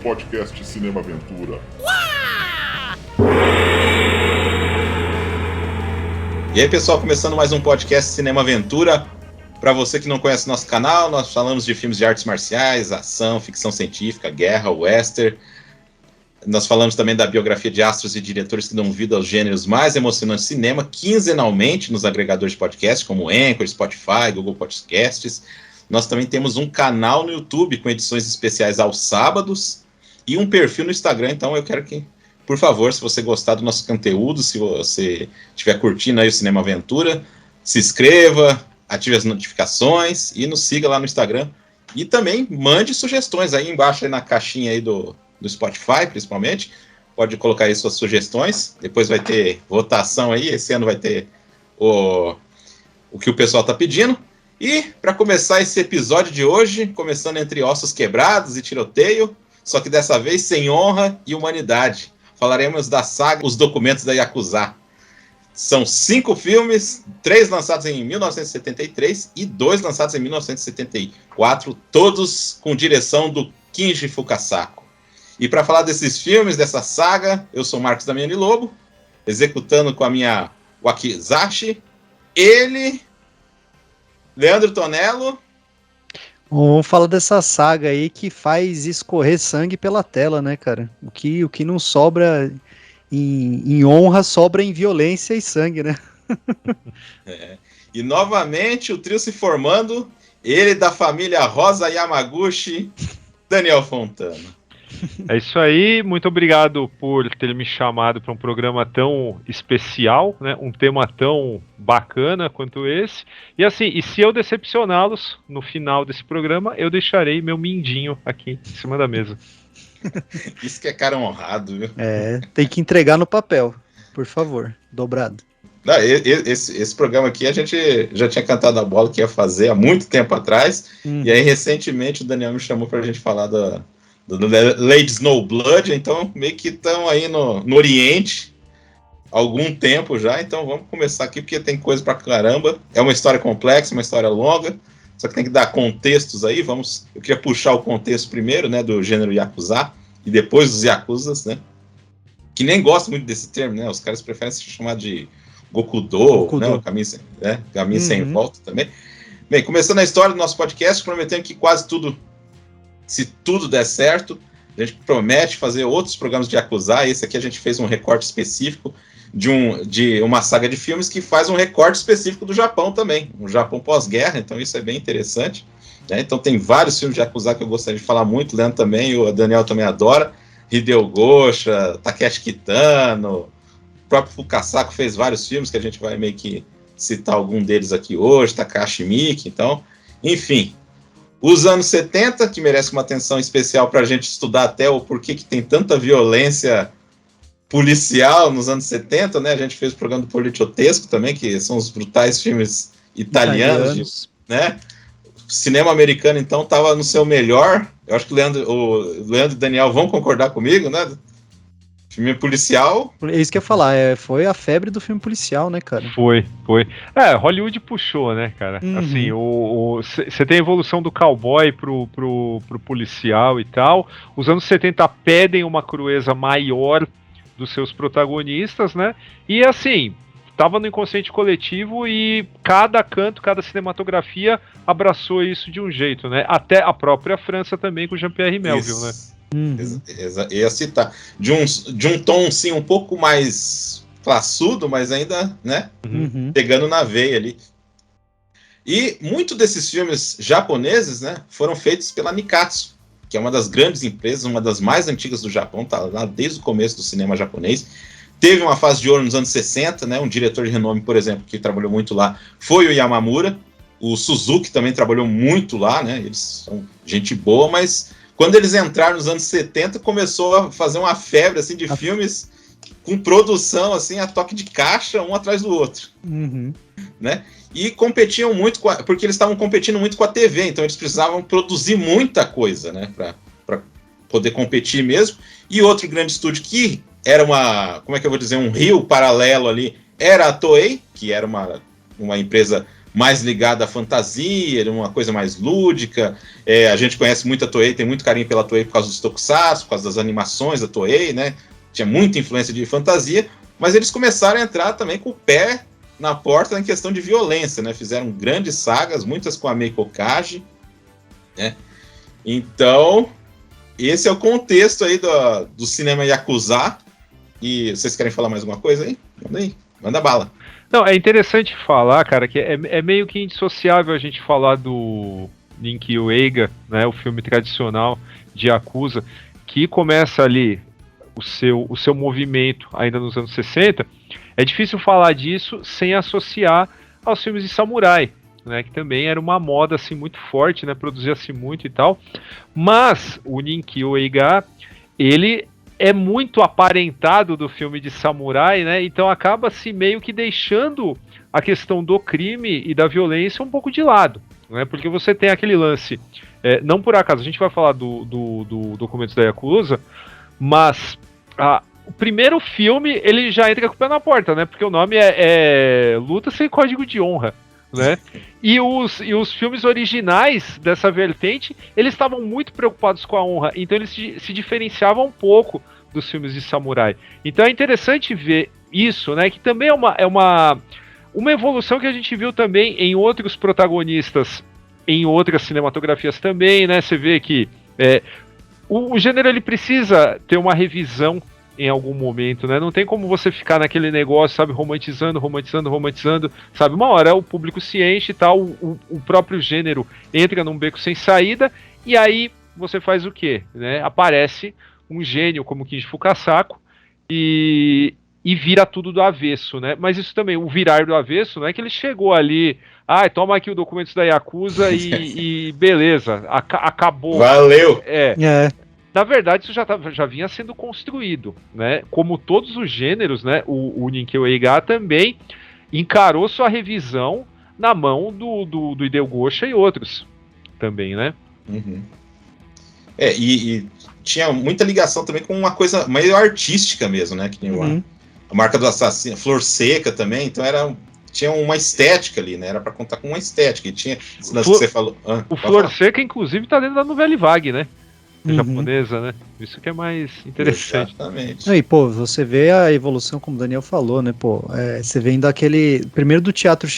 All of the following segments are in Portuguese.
podcast Cinema Aventura. E aí, pessoal, começando mais um podcast Cinema Aventura. Para você que não conhece nosso canal, nós falamos de filmes de artes marciais, ação, ficção científica, guerra, western. Nós falamos também da biografia de astros e diretores que dão vida aos gêneros mais emocionantes do cinema, quinzenalmente nos agregadores de podcast, como Anchor, Spotify, Google Podcasts. Nós também temos um canal no YouTube com edições especiais aos sábados e um perfil no Instagram. Então eu quero que, por favor, se você gostar do nosso conteúdo, se você estiver curtindo aí o Cinema Aventura, se inscreva, ative as notificações e nos siga lá no Instagram. E também mande sugestões aí embaixo, aí na caixinha aí do Spotify, principalmente. Pode colocar aí suas sugestões. Depois vai ter votação aí. Esse ano vai ter o que o pessoal está pedindo. E para começar esse episódio de hoje, começando entre ossos quebrados e tiroteio, só que dessa vez sem honra e humanidade. Falaremos da saga Os Documentos da Yakuza. São 5 filmes, 3 lançados em 1973 e 2 lançados em 1974, todos com direção do Kinji Fukasaku. E para falar desses filmes, dessa saga, eu sou Marcos Damiani Lobo, executando com a minha Wakizashi, ele, Leandro Tonello. Vamos falar dessa saga aí que faz escorrer sangue pela tela, né, cara? O que não sobra em honra, sobra em violência e sangue, né? E novamente o trio se formando, ele da família Rosa Yamaguchi, Daniel Fontana. É isso aí, muito obrigado por ter me chamado para um programa tão especial, né? Um tema tão bacana quanto esse. E assim, e se eu decepcioná-los no final desse programa, eu deixarei meu mindinho aqui em cima da mesa. Isso que é cara honrado, viu? É, tem que entregar no papel, por favor, dobrado. Não, esse programa aqui a gente já tinha cantado a bola que ia fazer há muito tempo atrás, e aí recentemente o Daniel me chamou pra gente falar do Lady Snowblood, então meio que estão aí no Oriente há algum tempo já, então vamos começar aqui porque tem coisa pra caramba, é uma história complexa, uma história longa, só que tem que dar contextos aí, eu queria puxar o contexto primeiro, né, do gênero Yakuza, e depois dos Yakuzas, né, que nem gosto muito desse termo, né, os caras preferem se chamar de Gokudo, né, o caminho sem volta também. Bem, começando a história do nosso podcast, prometendo que quase tudo, se tudo der certo, a gente promete fazer outros programas de Yakuza. Esse aqui a gente fez um recorte específico de uma saga de filmes que faz um recorte específico do Japão também, um Japão pós-guerra, então isso é bem interessante, né? Então tem vários filmes de Yakuza que eu gostaria de falar muito, o Leandro também, o Daniel também adora, Hideo Gosha, Takeshi Kitano, o próprio Fukasaku fez vários filmes que a gente vai meio que citar algum deles aqui hoje, Takashi Miike, então, enfim. Os anos 70, que merece uma atenção especial para a gente estudar até o porquê que tem tanta violência policial nos anos 70, né? A gente fez o programa do Policiotesco também, que são os brutais filmes italianos. Né? O cinema americano, então, estava no seu melhor. Eu acho que o Leandro e o Daniel vão concordar comigo, né? Filme policial. É isso que eu ia falar, foi a febre do filme policial, né, cara? Foi. Hollywood puxou, né, cara? Assim, você tem a evolução do cowboy pro policial e tal. Os anos 70 pedem uma crueza maior dos seus protagonistas, né? E assim, tava no inconsciente coletivo e cada canto, cada cinematografia abraçou isso de um jeito, né? Até a própria França também com Jean-Pierre Melville, né? Ia citar. De um tom, sim, um pouco mais classudo, mas ainda, né? Pegando na veia ali. E muito desses filmes japoneses, né, foram feitos pela Nikatsu, que é uma das grandes empresas, uma das mais antigas do Japão, tá lá desde o começo do cinema japonês. Teve uma fase de ouro nos anos 60, né, um diretor de renome, por exemplo, que trabalhou muito lá, foi o Yamamura. O Suzuki também trabalhou muito lá, né, eles são gente boa, mas quando eles entraram nos anos 70, começou a fazer uma febre, assim, de filmes com produção, assim, a toque de caixa, um atrás do outro, né? E competiam muito, porque eles estavam competindo muito com a TV, então eles precisavam produzir muita coisa, né, para poder competir mesmo. E outro grande estúdio que era um rio paralelo ali, era a Toei, que era uma empresa mais ligada à fantasia, era uma coisa mais lúdica. A gente conhece muito a Toei, tem muito carinho pela Toei por causa dos tokusatsu, por causa das animações da Toei, né? Tinha muita influência de fantasia, mas eles começaram a entrar também com o pé na porta em questão de violência, né? Fizeram grandes sagas, muitas com a Meiko Kaji, né? Então, esse é o contexto aí do cinema Yakuza. E vocês querem falar mais alguma coisa aí? Manda aí, manda bala. Não, é interessante falar, cara, que é meio que indissociável a gente falar do Ninkyu Eiga, né, o filme tradicional de Yakuza, que começa ali o seu movimento ainda nos anos 60. É difícil falar disso sem associar aos filmes de samurai, né, que também era uma moda assim muito forte, né, produzia-se muito e tal. Mas o Ninkyu Eiga, ele é muito aparentado do filme de samurai, né? Então acaba se meio que deixando a questão do crime e da violência um pouco de lado, né? Porque você tem aquele lance, não por acaso, a gente vai falar do Documentos da Yakuza, mas o primeiro filme ele já entra com o pé na porta, né? Porque o nome é Luta Sem Código de Honra, né? E os filmes originais dessa vertente, eles estavam muito preocupados com a honra, então eles se diferenciavam um pouco dos filmes de samurai. Então é interessante ver isso, né? Que também é uma evolução que a gente viu também em outros protagonistas, em outras cinematografias também, né? Você vê que o gênero ele precisa ter uma revisão em algum momento, né? Não tem como você ficar naquele negócio, sabe, romantizando, sabe? Uma hora o público se enche e tal, o próprio gênero entra num beco sem saída, e aí você faz o quê? Né? Aparece um gênio como Kinji Fukasaku e vira tudo do avesso, né? Mas isso também, o virar do avesso, não é que ele chegou ali, toma aqui o Documentos da Yakuza e beleza, acabou. Valeu! Na verdade, isso já vinha sendo construído, né? Como todos os gêneros, né? O Ninkyu Eiga também encarou sua revisão na mão do Hideo Gosha e outros também, né? Uhum. E tinha muita ligação também com uma coisa meio artística mesmo, né? Que nem a Marca do Assassino, Flor Seca também, então tinha uma estética ali, né? Era pra contar com uma estética. E tinha esse lance que você falou. O Flor Seca, inclusive, tá dentro da Novela Vague, né? Japonesa, né? Isso que é mais interessante. Exatamente. E, pô, você vê a evolução, como o Daniel falou, né, pô, você vem primeiro do teatro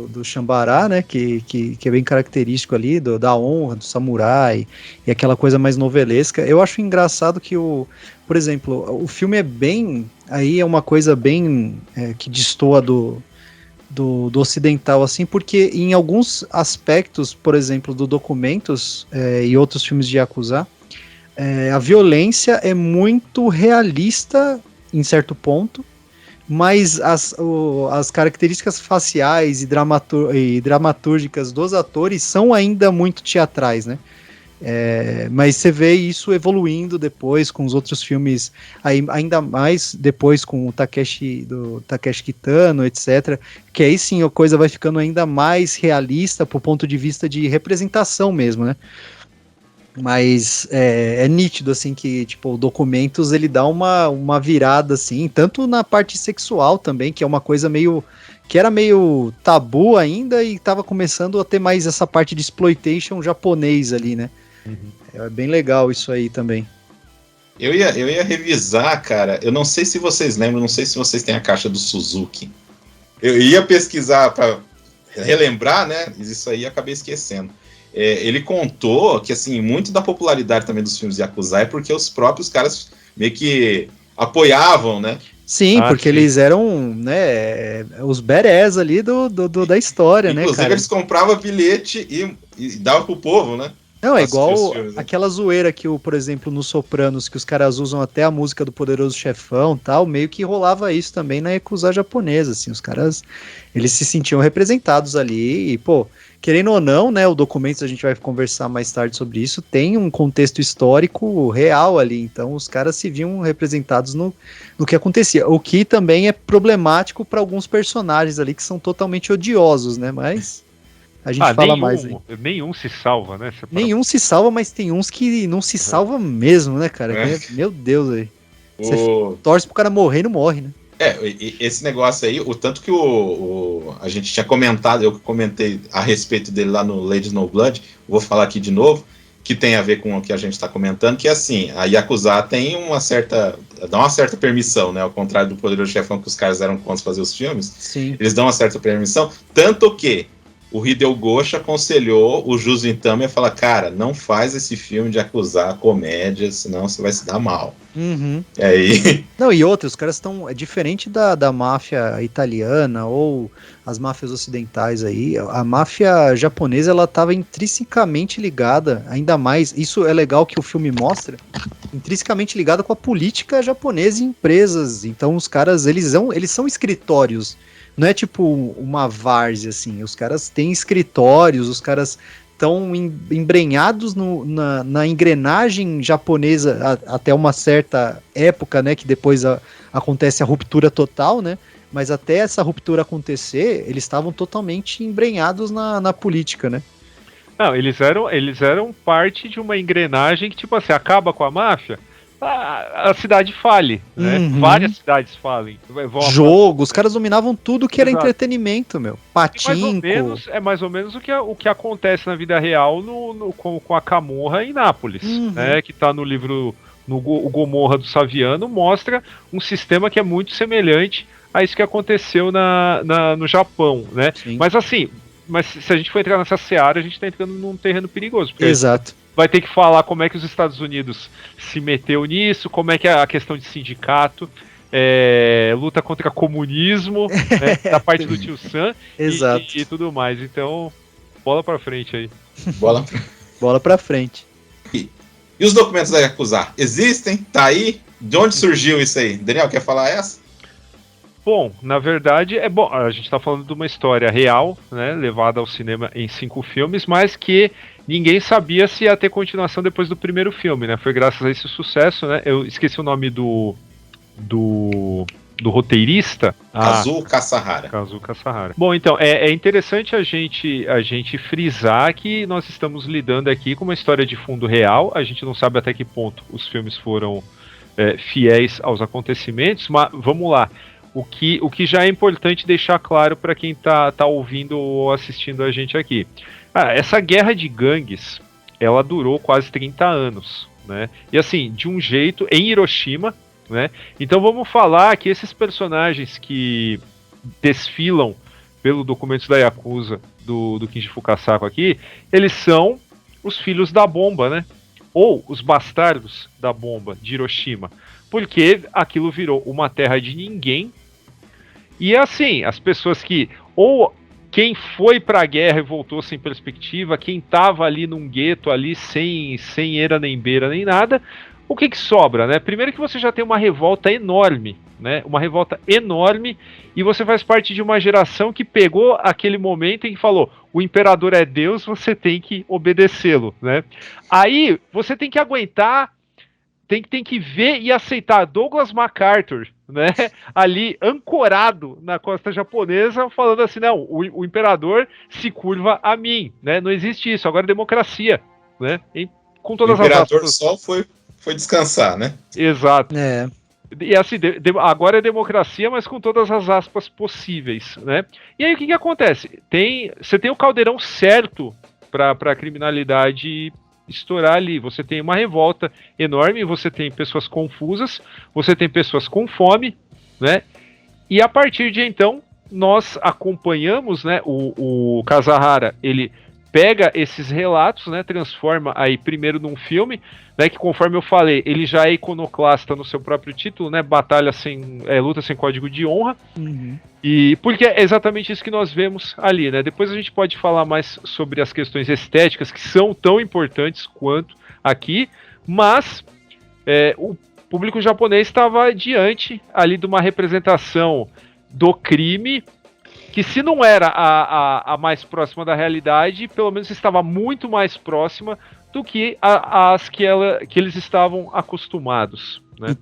do Shambara, né, que é bem característico ali, da honra, do samurai, e aquela coisa mais novelesca. Eu acho engraçado que por exemplo, o filme aí é uma coisa bem que destoa do ocidental, assim, porque em alguns aspectos, por exemplo, do Documentos e outros filmes de Yakuza, a violência é muito realista em certo ponto, mas as características faciais e dramatúrgicas dos atores são ainda muito teatrais, né? Mas você vê isso evoluindo depois com os outros filmes, ainda mais depois com o Takeshi Kitano, etc. Que aí sim a coisa vai ficando ainda mais realista pro ponto de vista de representação mesmo, né? Mas é nítido, assim, que tipo, o Documentos ele dá uma virada, assim, tanto na parte sexual também, que é uma coisa que era meio tabu ainda e tava começando a ter mais essa parte de exploitation japonês ali, né? É bem legal isso aí também. Eu ia revisar, cara. Eu não sei se vocês lembram, não sei se vocês têm a caixa do Suzuki. Eu ia pesquisar para relembrar, né? Isso aí acabei esquecendo. Ele contou que, assim, muito da popularidade também dos filmes de Yakuza é porque os próprios caras meio que apoiavam, né? Sim, porque eles eram, né, os berés ali da história, né, cara? Inclusive, eles compravam bilhete e davam pro povo, né? Não, é igual aquela zoeira que, por exemplo, no Sopranos, que os caras usam até a música do Poderoso Chefão e tal, meio que rolava isso também na Yakuza japonesa, assim, os caras, eles se sentiam representados ali e, pô, querendo ou não, né, o Documentos, a gente vai conversar mais tarde sobre isso, tem um contexto histórico real ali, então os caras se viam representados no que acontecia, o que também é problemático para alguns personagens ali que são totalmente odiosos, né, mas a gente fala mais aí. Nenhum se salva, né? Nenhum se salva, mas tem uns que não se salva mesmo, né, cara? Meu Deus, aí. Você torce pro cara morrer e não morre, né? Esse negócio aí, o tanto que a gente tinha comentado, eu comentei a respeito dele lá no Lady Snowblood, vou falar aqui de novo, que tem a ver com o que a gente está comentando, que é assim, a Yakuza tem dá uma certa permissão, né, ao contrário do Poderoso Chefão, que os caras eram contra fazer os filmes. Sim. Eles dão uma certa permissão, tanto que o Hideo Gosha aconselhou o Juzo Itami a falar, cara, não faz esse filme de acusar comédia, senão você vai se dar mal. Uhum. E aí... Não, e outros, os caras estão... É diferente da máfia italiana ou as máfias ocidentais aí. A máfia japonesa, ela estava intrinsecamente ligada, ainda mais... Isso é legal que o filme mostra, intrinsecamente ligada com a política japonesa e empresas. Então os caras, eles são escritórios. Não é tipo uma várzea, assim. Os caras têm escritórios, os caras estão embrenhados na engrenagem japonesa até uma certa época, né? Que depois acontece a ruptura total, né? Mas até essa ruptura acontecer, eles estavam totalmente embrenhados na política, né? Não, eles eram parte de uma engrenagem que, tipo assim, acaba com a máfia, a cidade fale, né? Uhum. Várias cidades falem. Jogo, os caras dominavam tudo que era Exato. Entretenimento, meu. Patinco. É mais ou menos o que acontece na vida real com a Camorra em Nápoles, né? Que tá no livro, o Gomorra do Saviano, mostra um sistema que é muito semelhante a isso que aconteceu no Japão, né? Sim. Mas assim, se a gente for entrar nessa seara, a gente tá entrando num terreno perigoso. Exato. Vai ter que falar como é que os Estados Unidos se meteu nisso, como é que é a questão de sindicato, luta contra comunismo, né, da parte do Tio Sam e tudo mais. Então, bola pra frente aí. Bola pra frente. E os documentos da Yakuza? Existem? Tá aí? De onde surgiu isso aí? Daniel, quer falar essa? Bom, na verdade, a gente tá falando de uma história real, né, levada ao cinema em 5 filmes, mas que ninguém sabia se ia ter continuação depois do primeiro filme, né? Foi graças a esse sucesso, né? Eu esqueci o nome do roteirista. Kazuo Kasahara. Kazuo Kasahara. Bom, então, é interessante a gente frisar que nós estamos lidando aqui com uma história de fundo real. A gente não sabe até que ponto os filmes foram fiéis aos acontecimentos, mas vamos lá. O que já é importante deixar claro para quem tá ouvindo ou assistindo a gente aqui. Essa guerra de gangues, ela durou quase 30 anos, né? E assim, de um jeito, em Hiroshima, né? Então vamos falar que esses personagens que desfilam pelo Documentos da Yakuza do Kinji Fukasako aqui, eles são os filhos da bomba, né? Ou os bastardos da bomba de Hiroshima. Porque aquilo virou uma terra de ninguém. E assim, as pessoas que... Ou quem foi pra guerra e voltou sem perspectiva, quem tava ali num gueto ali sem eira nem beira nem nada, o que sobra, né? Primeiro que você já tem uma revolta enorme, né? Uma revolta enorme, e você faz parte de uma geração que pegou aquele momento em que falou, o imperador é Deus, você tem que obedecê-lo, né? Aí você tem que aguentar, tem que ver e aceitar Douglas MacArthur, né, ali ancorado na costa japonesa, falando assim, não, o imperador se curva a mim, né? Não existe isso, agora é democracia, né? E com todas o imperador as só foi descansar, né? Exato. E assim, agora é democracia, mas com todas as aspas possíveis, né? E aí o que acontece? Você tem o caldeirão certo para a criminalidade estourar ali. Você tem uma revolta enorme, você tem pessoas confusas, você tem pessoas com fome, né? E a partir de então, nós acompanhamos, né, o Kasahara, ele pega esses relatos, né, transforma aí primeiro num filme, né, que conforme eu falei, ele já é iconoclasta no seu próprio título, né, luta sem código de honra, e porque é exatamente isso que nós vemos ali, né, depois a gente pode falar mais sobre as questões estéticas, que são tão importantes quanto aqui, mas o público japonês estava diante ali de uma representação do crime, que se não era a mais próxima da realidade, pelo menos estava muito mais próxima do que as que eles estavam acostumados, né?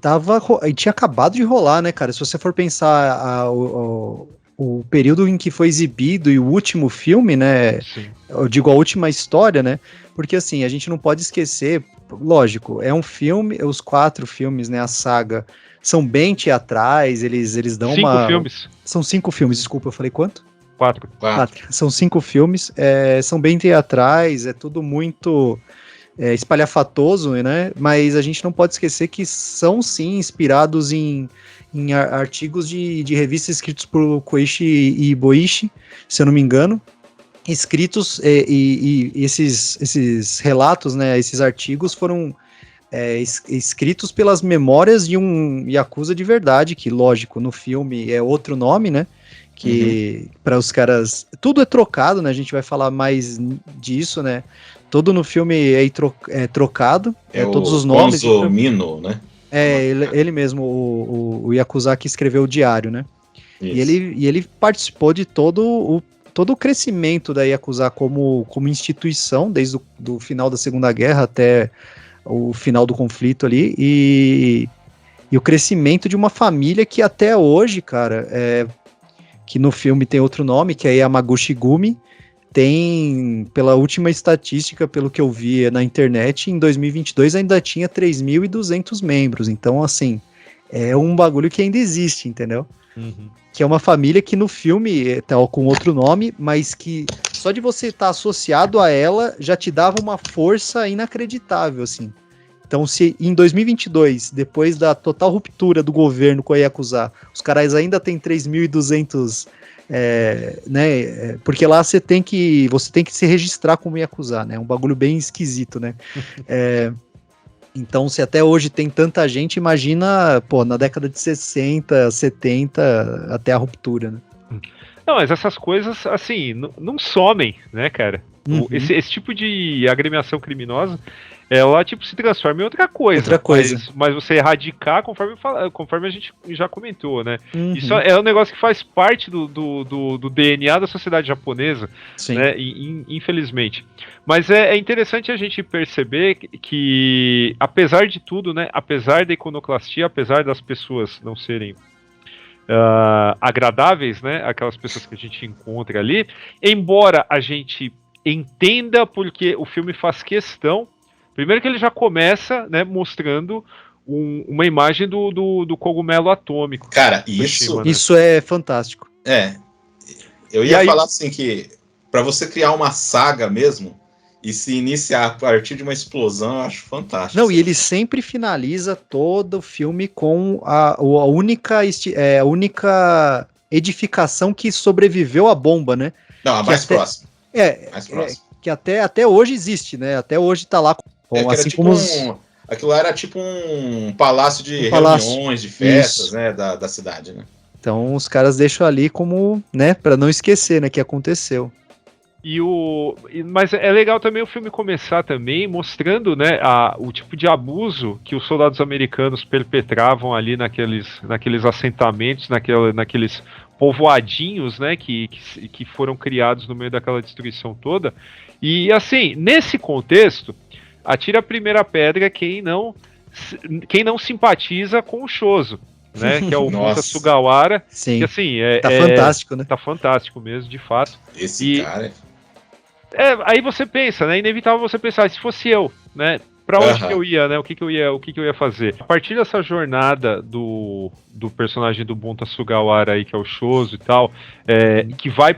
E tinha acabado de rolar, né, cara? Se você for pensar o período em que foi exibido e o último filme, né? Sim. Eu digo a última história, né? Porque assim, a gente não pode esquecer, lógico, é um filme, os 4 filmes, né? A saga são bem teatrais, eles dão 5 filmes. São 5 filmes, desculpa, eu falei quanto? 4. 4. São 5 filmes, são bem teatrais, é tudo muito espalhafatoso, né? Mas a gente não pode esquecer que são sim inspirados em artigos de revistas escritos por Koichi Iboishi, se eu não me engano, escritos e esses relatos, né? Esses artigos foram escritos pelas memórias de um Yakuza de verdade, que lógico, no filme é outro nome, né? Que para os caras, tudo é trocado, né? A gente vai falar mais disso, né? Tudo no filme é trocado, todos os nomes. Gonzo Mino, né? Ele mesmo, o Yakuza que escreveu o diário, né? E ele participou de todo o crescimento da Yakuza como instituição, desde o final da Segunda Guerra até o final do conflito ali, e o crescimento de uma família que até hoje, cara, que no filme tem outro nome, que é Yamaguchi Gumi, tem, pela última estatística, pelo que eu vi na internet, em 2022 ainda tinha 3.200 membros, então assim, é um bagulho que ainda existe, entendeu? Que é uma família que no filme tá com outro nome, mas que só de você estar associado a ela já te dava uma força inacreditável, assim. Então, se em 2022, depois da total ruptura do governo com a Yakuza, os caras ainda têm 3.200, né? Porque lá você tem que se registrar como Yakuza, né? É um bagulho bem esquisito, né? Então, se até hoje tem tanta gente, imagina, na década de 60, 70, até a ruptura, né? Não, mas essas coisas, assim, não somem, né, cara? Esse tipo de agremiação criminosa, ela, tipo, se transforma em outra coisa. Mas você erradicar, conforme a gente já comentou, né? Isso é um negócio que faz parte do DNA da sociedade japonesa, né? Infelizmente. Mas é interessante a gente perceber que, apesar de tudo, né? Apesar da iconoclastia, apesar das pessoas não serem agradáveis, né? Aquelas pessoas que a gente encontra ali, embora a gente entenda porque o filme faz questão. Primeiro que ele já começa, né, mostrando uma imagem do cogumelo atômico. Cara, isso, né? Isso é fantástico. Eu ia falar assim que para você criar uma saga mesmo e se iniciar a partir de uma explosão, eu acho fantástico. Não, e ele sempre finaliza todo o filme com a única edificação que sobreviveu à bomba, né? Não, a mais próxima. Mais próxima. Que até hoje existe, né? Até hoje tá lá. Assim tipo como aquilo era tipo um palácio de reuniões, de festas, né, da cidade, né? Então os caras deixam ali como, né, para não esquecer, né, que aconteceu. Mas é legal também o filme começar também mostrando, né, o tipo de abuso que os soldados americanos perpetravam ali naqueles assentamentos, naqueles povoadinhos, né, que foram criados no meio daquela destruição toda. E assim, nesse contexto, atira a primeira pedra quem não simpatiza com o Shozo, né? Que é o Bunta Sugawara. Sim. Que, assim, tá fantástico, né? Tá fantástico mesmo, de fato. Esse cara. Aí você pensa, né? É inevitável você pensar, se fosse eu, né? Pra onde que eu ia, né? O que eu ia fazer? A partir dessa jornada do personagem do Bunta Sugawara aí, que é o Shozo e tal, que vai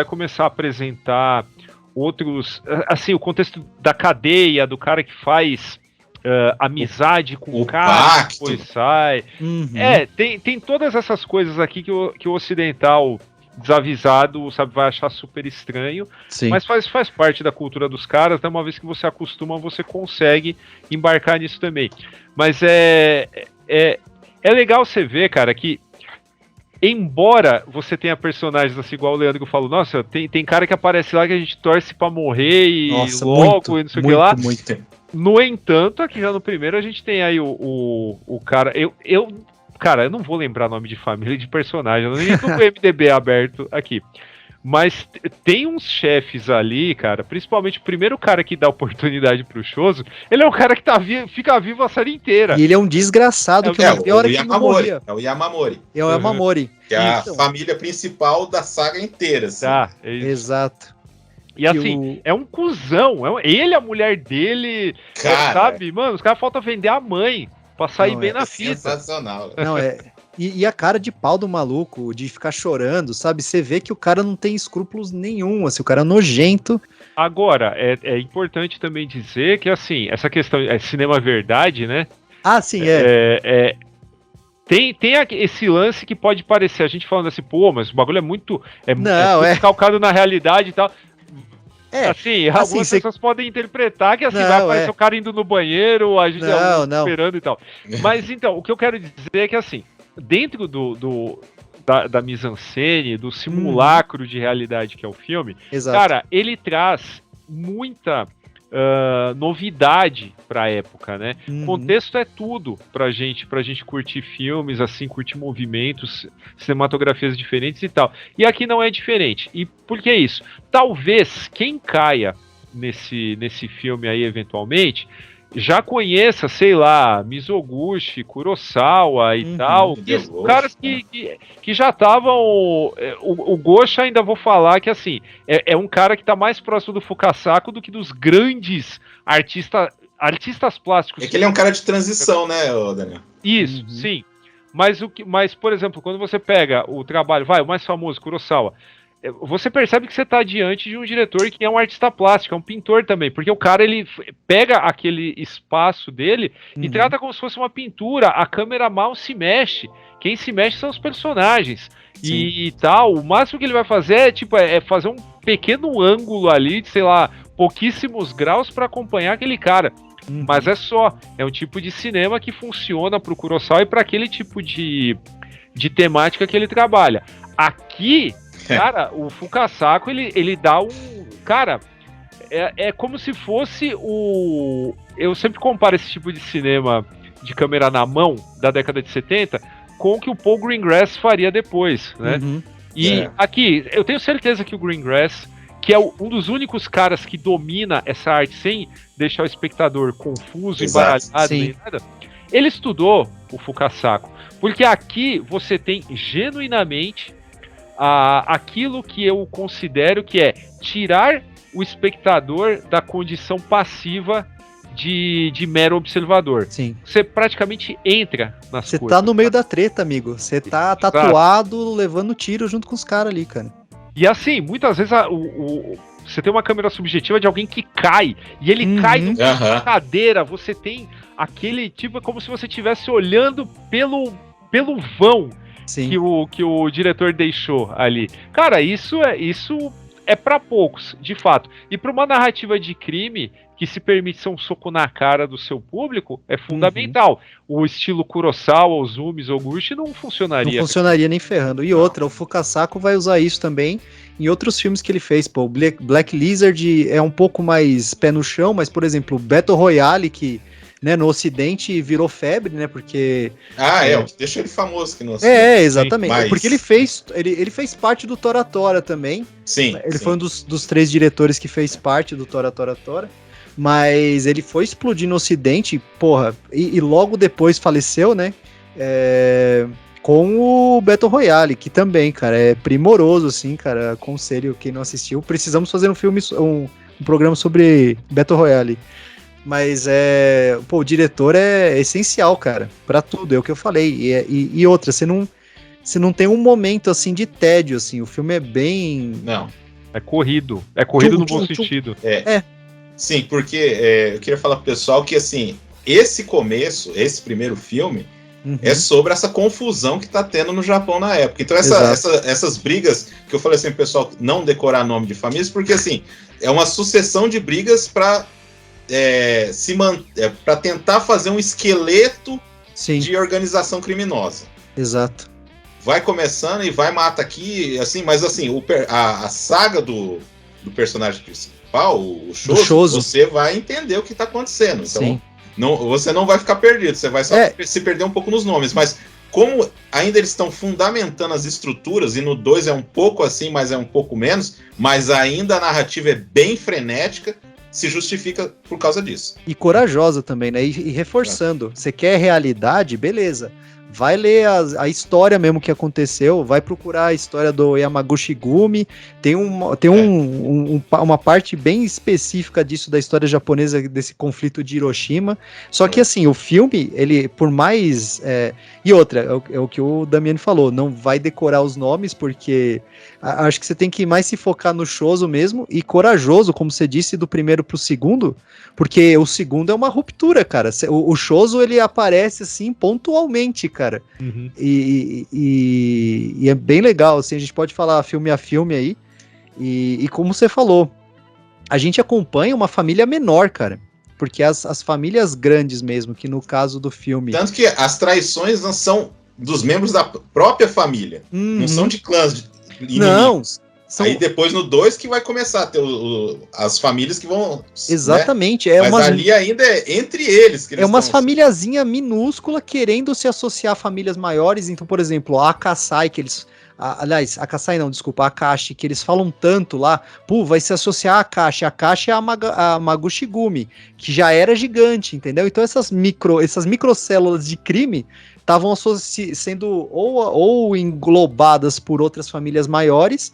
começar a apresentar outros, assim, o contexto da cadeia, do cara que faz amizade com o cara, que depois sai. Tem todas essas coisas aqui que o ocidental desavisado, sabe, vai achar super estranho. Sim. Mas faz parte da cultura dos caras, né? Uma vez que você acostuma, você consegue embarcar nisso também. Mas é legal você ver, cara, que embora você tenha personagens assim, igual o Leandro falou, nossa, tem cara que aparece lá que a gente torce pra morrer e nossa, logo muito, e não sei o que lá. Muito. No entanto, aqui já no primeiro a gente tem aí o cara. Cara, eu não vou lembrar nome de família e de personagem, eu nem tô com o MDB aberto aqui. Mas tem uns chefes ali, cara, principalmente o primeiro cara que dá oportunidade pro Shozo, ele é um cara que fica vivo a série inteira. E ele é um desgraçado, que o Yamamori. É o Yamamori. É o Yamamori. Que é a família principal da saga inteira. Assim. Exato. E assim, é um cuzão. Ele, a mulher dele, cara, sabe? Mano, os caras faltam vender a mãe pra sair Não, bem é na fita. Sensacional. Não, e a cara de pau do maluco, de ficar chorando, sabe? Você vê que o cara não tem escrúpulos nenhum, assim, o cara é nojento. Agora, é importante também dizer que, assim, essa questão é cinema verdade, né? Ah, sim, Tem esse lance que pode parecer, a gente falando assim, pô, mas o bagulho é muito Não, calcado na realidade e tal. Assim, algumas cê- pessoas podem interpretar que assim, Não, vai aparecer o cara indo no banheiro, a gente Não. esperando e tal. Mas então, o que eu quero dizer é que assim, dentro da mise-en-scène, do simulacro de realidade que é o filme, Exato. cara, ele traz muita novidade pra época, né? Contexto é tudo pra gente curtir filmes, assim, curtir movimentos, cinematografias diferentes e tal. E aqui não é diferente. E por que isso? Talvez quem caia nesse filme aí, eventualmente, já conheça, sei lá, Mizoguchi, Kurosawa e tal, caras que já estavam. O Gosha, ainda vou falar que assim, é um cara que tá mais próximo do Fukasaku do que dos grandes artistas plásticos. É que ele é um cara de transição, né, Daniel? Isso, sim. Mas, por exemplo, quando você pega o trabalho, o mais famoso, Kurosawa, você percebe que você está diante de um diretor que é um artista plástico, é um pintor também, porque o cara ele pega aquele espaço dele e trata como se fosse uma pintura, a câmera mal se mexe, quem se mexe são os personagens e tal, o máximo que ele vai fazer é fazer um pequeno ângulo ali de, sei lá, pouquíssimos graus para acompanhar aquele cara. Mas é um tipo de cinema que funciona para o Kurosawa e para aquele tipo de temática que ele trabalha. Aqui, cara, o Fukasaku, ele dá um... Cara, é como se fosse eu sempre comparo esse tipo de cinema de câmera na mão da década de 70 com o que o Paul Greengrass faria depois, né? E aqui, eu tenho certeza que o Greengrass, que é um dos únicos caras que domina essa arte sem deixar o espectador confuso, embaralhado, nem nada, ele estudou o Fukasaku. Porque aqui você tem genuinamente aquilo que eu considero que é tirar o espectador da condição passiva de mero observador. Sim. Você praticamente entra nas coisas. Você tá no meio da treta, amigo. Você tá tatuado, levando tiro junto com os caras ali, cara. E assim, muitas vezes você tem uma câmera subjetiva de alguém que cai, e ele cai numa cadeira, você tem aquele tipo, é como se você estivesse olhando pelo vão que o diretor deixou ali. Cara, isso é pra poucos, de fato. E pra uma narrativa de crime que se permite ser um soco na cara do seu público, é fundamental. O estilo Kurosawa, os Zumis ou Gushi não funcionaria. Não funcionaria nem ferrando. E outra, o Fukasaku vai usar isso também em outros filmes que ele fez. Pô, o Black Lizard é um pouco mais pé no chão, mas, por exemplo, o Battle Royale, que, né, no Ocidente virou febre, né, porque... o que deixa ele famoso aqui no Ocidente. Exatamente. Mas... Porque ele fez parte do Tora Tora também. Sim. Ele foi um dos 3 diretores que fez parte do Tora Tora Tora. Mas ele foi explodir no Ocidente, porra, e logo depois faleceu, né? Com o Battle Royale, que também, cara, é primoroso, assim, cara. Aconselho quem não assistiu. Precisamos fazer um programa sobre Battle Royale. Mas o diretor é essencial, cara, pra tudo, é o que eu falei. E outra, você não tem um momento assim de tédio, assim. O filme é bem. Não. É corrido. É corrido no bom sentido. Sim, porque eu queria falar pro pessoal que, assim, esse primeiro filme, é sobre essa confusão que tá tendo no Japão na época. Então, essas brigas, que eu falei assim pro pessoal não decorar nome de famílias, porque, assim, é uma sucessão de brigas pra tentar fazer um esqueleto de organização criminosa. Exato. Vai começando e vai mata aqui, assim, mas assim, a saga do personagem principal, o Shozo, você vai entender o que tá acontecendo. Então, você não vai ficar perdido, você vai só se perder um pouco nos nomes, mas como ainda eles estão fundamentando as estruturas, e no 2 é um pouco assim, mas é um pouco menos, mas ainda a narrativa é bem frenética, se justifica por causa disso. E corajosa também, né? E reforçando, você quer realidade, beleza. vai ler a história mesmo que aconteceu, vai procurar a história do Yamaguchi Gumi, tem uma parte bem específica disso da história japonesa, desse conflito de Hiroshima, só que assim, o filme, ele, por mais... e outra, é o que o Damiani falou, não vai decorar os nomes, porque acho que você tem que mais se focar no Shoso mesmo, e corajoso, como você disse, do primeiro pro segundo, porque o segundo é uma ruptura, cara. O Shoso, ele aparece assim pontualmente, cara. Uhum. E é bem legal, assim, a gente pode falar filme a filme aí, e como você falou, a gente acompanha uma família menor, cara, porque as famílias grandes mesmo, que no caso do filme... Tanto que as traições não são dos membros da própria família, não são de clãs inimigos. Não, aí depois no 2 que vai começar a ter as famílias que vão... Exatamente. Né? Mas ali ainda é entre eles. Que eles umas famíliazinha minúscula querendo se associar a famílias maiores. Então, por exemplo, a Akasai, que eles... aliás, a Akasai não, desculpa, a Akashi, que eles falam tanto lá, vai se associar a Akashi. A Akashi é a Maguchi Gumi, que já era gigante, entendeu? Então essas microcélulas de crime estavam sendo ou englobadas por outras famílias maiores,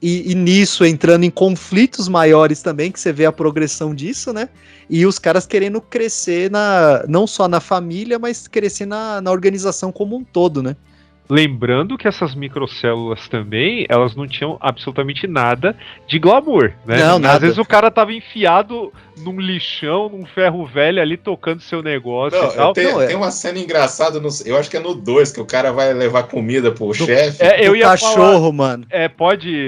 e nisso entrando em conflitos maiores também, que você vê a progressão disso, né? E os caras querendo crescer não só na família, mas crescer na organização como um todo, né? Lembrando que essas microcélulas também, elas não tinham absolutamente nada de glamour, né? Não, nada. Às vezes o cara tava enfiado num lixão, num ferro velho ali, tocando seu negócio e tal. Tem uma cena engraçada, eu acho que é no 2, que o cara vai levar comida pro chefe. Eu ia cachorro, falar, mano.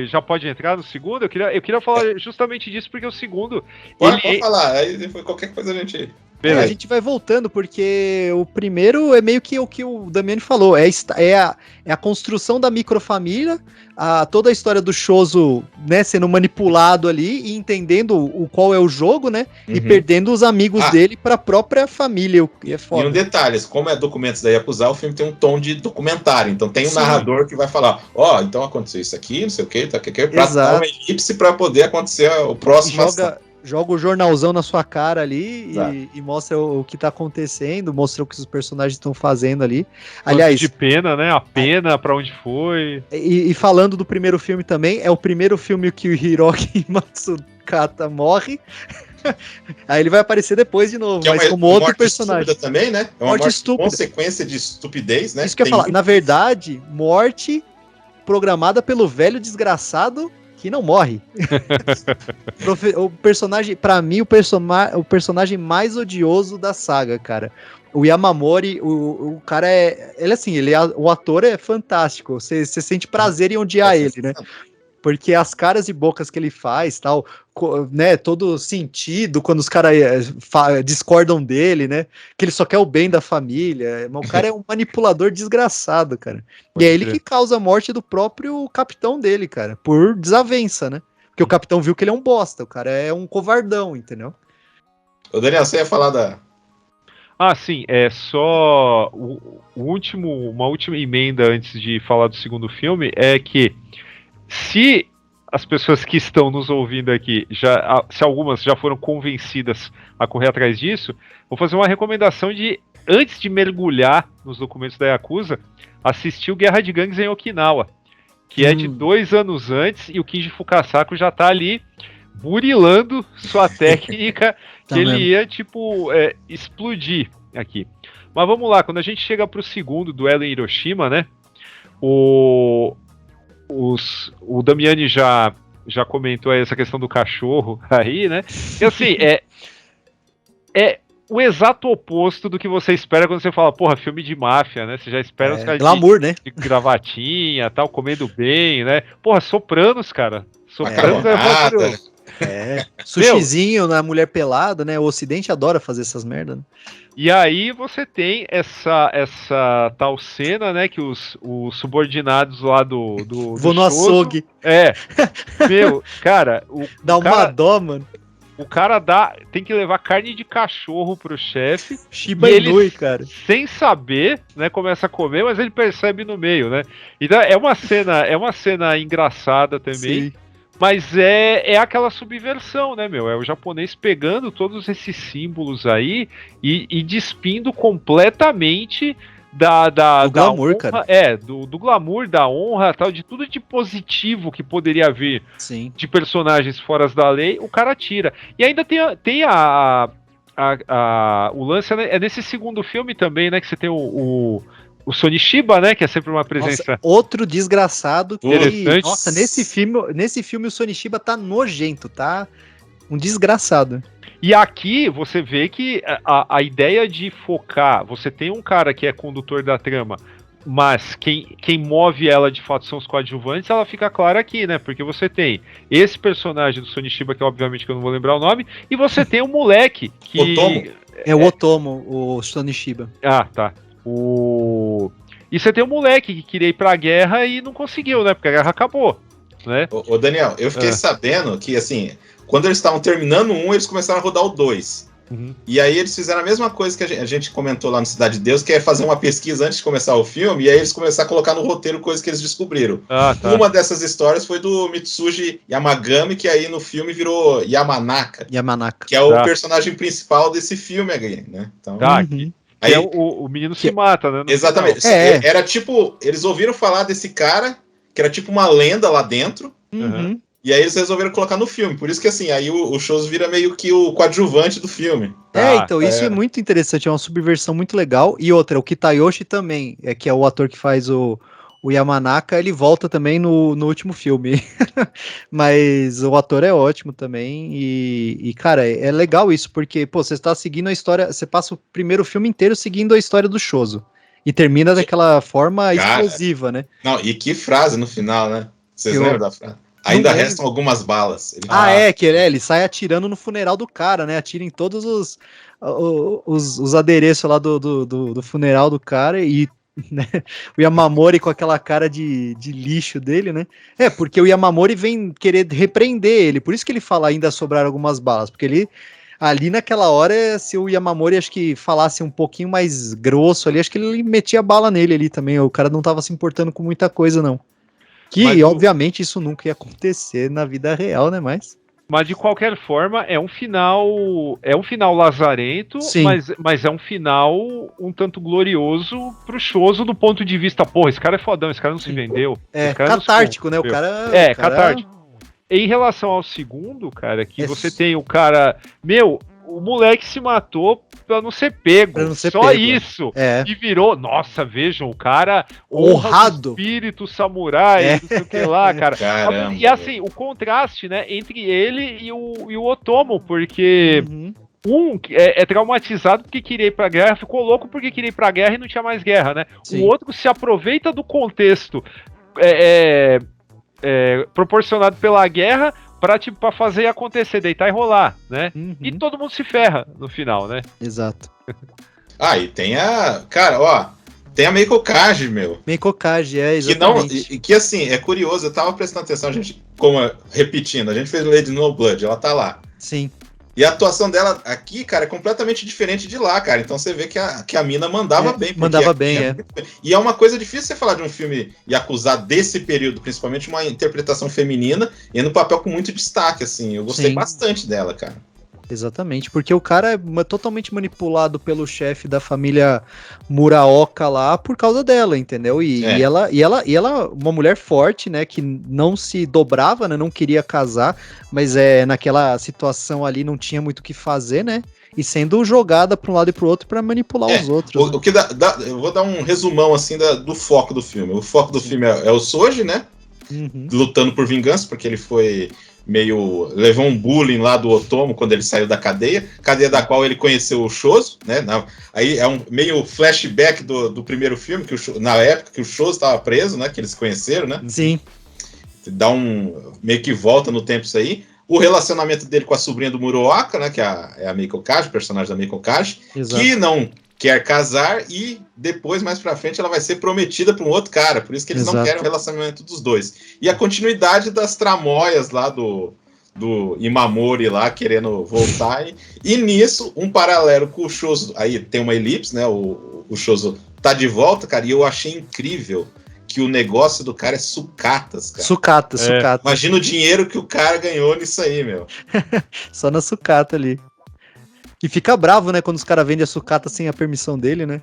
Já pode entrar no segundo? Eu queria falar justamente disso, porque o segundo... Pode falar, aí depois qualquer coisa a gente... A gente vai voltando, porque o primeiro é meio que o que o Damiani falou, é a construção da microfamília, toda a história do Shoso, né, sendo manipulado ali e entendendo qual é o jogo, né, e perdendo os amigos dele pra própria família, o que é foda. E um detalhe, como é documentos da Yakuza, o filme tem um tom de documentário, então tem um narrador que vai falar, então aconteceu isso aqui, não sei o que, pra dar uma elipse pra poder acontecer o próximo joga o jornalzão na sua cara ali e mostra o que tá acontecendo, mostra o que os personagens estão fazendo ali. Aliás, de pena, né? A pena, pra onde foi. E falando do primeiro filme também, é o primeiro filme que o Hiroki Matsukata morre. Aí ele vai aparecer depois de novo, mas como outro personagem. Também, né? É uma morte estúpida. Consequência de estupidez, né? Isso que eu ia falar. Na verdade, morte programada pelo velho desgraçado que não morre. O personagem, pra mim, o personagem mais odioso da saga, cara. O Yamamori, o cara o ator é fantástico. Você sente prazer em odiar ele, né? Porque as caras e bocas que ele faz, tal, né, todo sentido quando os caras discordam dele, né, que ele só quer o bem da família, mas o cara é um manipulador desgraçado, cara. E é ele que causa a morte do próprio capitão dele, cara, por desavença, né, porque o capitão viu que ele é um bosta, o cara é um covardão, entendeu? Ô Daniel, você ia falar da... Sim, é só uma última emenda antes de falar do segundo filme, é que se as pessoas que estão nos ouvindo aqui, se algumas já foram convencidas a correr atrás disso, vou fazer uma recomendação de, antes de mergulhar nos documentos da Yakuza, assistir o Guerra de Gangues em Okinawa, que é de 2 anos antes, e o Kinji Fukasaku já tá ali burilando sua técnica, que ele ia, explodir aqui. Mas vamos lá, quando a gente chega pro segundo duelo em Hiroshima, né, o Damiani já comentou aí essa questão do cachorro aí, né? E assim, é o exato oposto do que você espera quando você fala, porra, filme de máfia, né? Você já espera os caras glamour, né? De gravatinha, tal, comendo bem, né? Porra, Sopranos, cara. Sopranos é maravilhoso. Sushizinho na mulher pelada, né? O Ocidente adora fazer essas merdas, né? E aí você tem essa tal cena, né, que os subordinados lá do Vou no açougue. Meu, cara... Dá uma dó, mano. O cara tem que levar carne de cachorro pro chefe. Shiba Inui, cara. Sem saber, né, começa a comer, mas ele percebe no meio, né? Então é uma cena engraçada também. Sim. Mas é aquela subversão, né, meu? É o japonês pegando todos esses símbolos aí e despindo completamente Do glamour, honra, cara. do glamour, da honra, tal, de tudo de positivo que poderia vir Sim. de personagens fora da lei, o cara tira. E ainda tem o lance é nesse segundo filme também, né, que você tem o Sonishiba, né, que é sempre uma presença... Nossa, outro desgraçado que... Interessante. Nossa, nesse filme o Sonishiba tá nojento, tá? Um desgraçado. E aqui você vê que a ideia de focar, você tem um cara que é condutor da trama, mas quem move ela de fato são os coadjuvantes, ela fica clara aqui, né? Porque você tem esse personagem do Sonishiba, que obviamente que eu não vou lembrar o nome, e você tem um moleque que... Otomo. É o Otomo, o Sonishiba. Ah, tá. E você tem um moleque que queria ir pra guerra e não conseguiu, né? Porque a guerra acabou, né? Ô Daniel, eu fiquei sabendo que, assim, quando eles estavam terminando um, eles começaram a rodar o 2. Uhum. E aí eles fizeram a mesma coisa que a gente comentou lá no Cidade de Deus, que é fazer uma pesquisa antes de começar o filme, e aí eles começaram a colocar no roteiro coisas que eles descobriram. Ah, tá. Uma dessas histórias foi do Mitsuji Yamagami, que aí no filme virou Yamanaka, que é o personagem principal desse filme aí, né? Então, Uhum. aí, é o menino se mata, né? Exatamente. Era tipo, eles ouviram falar desse cara, que era tipo uma lenda lá dentro, Uhum. e aí eles resolveram colocar no filme. Por isso que, assim, aí o Shoso vira meio que o coadjuvante do filme. Então isso é muito interessante, é uma subversão muito legal. E outra, o Kitayoshi também, que é o ator que faz o Yamanaka, ele volta também no último filme. Mas o ator é ótimo também. E cara, é legal isso, porque, pô, você está seguindo a história, você passa o primeiro filme inteiro seguindo a história do Shoso. E termina daquela forma explosiva, né? Não, e que frase no final, né? Vocês lembram da frase? Ainda restam algumas balas. Ele sai atirando no funeral do cara, né? Atira em todos os adereços lá do funeral do cara e né, o Yamamori com aquela cara de lixo dele, né? Porque o Yamamori vem querer repreender ele, por isso que ele fala ainda sobraram algumas balas, porque ele ali naquela hora, se o Yamamori acho que falasse um pouquinho mais grosso ali, acho que ele metia bala nele ali também, o cara não tava se importando com muita coisa não. Que, obviamente, isso nunca ia acontecer na vida real, né? Mas de qualquer forma, é um final lazarento, mas é um final um tanto glorioso pro Shoso do ponto de vista, porra, esse cara é fodão, esse cara não se vendeu. Catártico, né? O cara... catártico. Em relação ao segundo, cara, que você tem o cara... O moleque se matou pra não ser pego. Só isso. E virou... Nossa, vejam, o cara... honrado. Espírito samurai, não sei o que lá, cara. Caramba. E assim, o contraste, né, entre ele e o Otomo, porque... Um é traumatizado porque queria ir pra guerra, ficou louco porque queria ir pra guerra e não tinha mais guerra, né? Sim. O outro se aproveita do contexto proporcionado pela guerra pra fazer acontecer, deitar e rolar, né? E todo mundo se ferra no final, né? Exato. E tem tem a Meiko Kaji, meu. Meiko Kaji, exatamente. Que assim, é curioso, eu tava prestando atenção, a gente, repetindo, a gente fez Lady No Blood, ela tá lá. Sim. E a atuação dela aqui, cara, é completamente diferente de lá, cara. Então você vê que a mina mandava bem. Mandava bem, E é uma coisa difícil você falar de um filme e acusar desse período, principalmente uma interpretação feminina, e no papel com muito destaque, assim. Eu gostei bastante dela, cara. Exatamente, porque o cara é totalmente manipulado pelo chefe da família Muraoka lá por causa dela, entendeu? E ela, uma mulher forte, né, que não se dobrava, né, não queria casar, mas naquela situação ali não tinha muito o que fazer, né? E sendo jogada para um lado e para o outro para manipular os outros. O que eu vou dar um resumão assim do foco do filme. O foco do filme é o Soji, né? Lutando por vingança, porque ele foi levou um bullying lá do Otomo quando ele saiu da cadeia da qual ele conheceu o Shoso, né? Aí é um meio flashback do primeiro filme, na época que o Shoso estava preso, né? Que eles se conheceram, né? Sim. Dá meio que volta no tempo isso aí. O relacionamento dele com a sobrinha do Muroaka, né? Que é a Meiko Kaji, o personagem da Meiko Kaji, que não quer casar e depois, mais pra frente, ela vai ser prometida pra um outro cara. Por isso que eles não querem o relacionamento dos dois. E a continuidade das tramóias lá do Imamori lá, querendo voltar. E nisso, um paralelo com o Shoso. Aí tem uma elipse, né? O Shoso tá de volta, cara. E eu achei incrível que o negócio do cara é sucatas, cara. Sucata. Imagina o dinheiro que o cara ganhou nisso aí, meu. Só na sucata ali. E fica bravo, né, quando os caras vendem a sucata sem a permissão dele, né?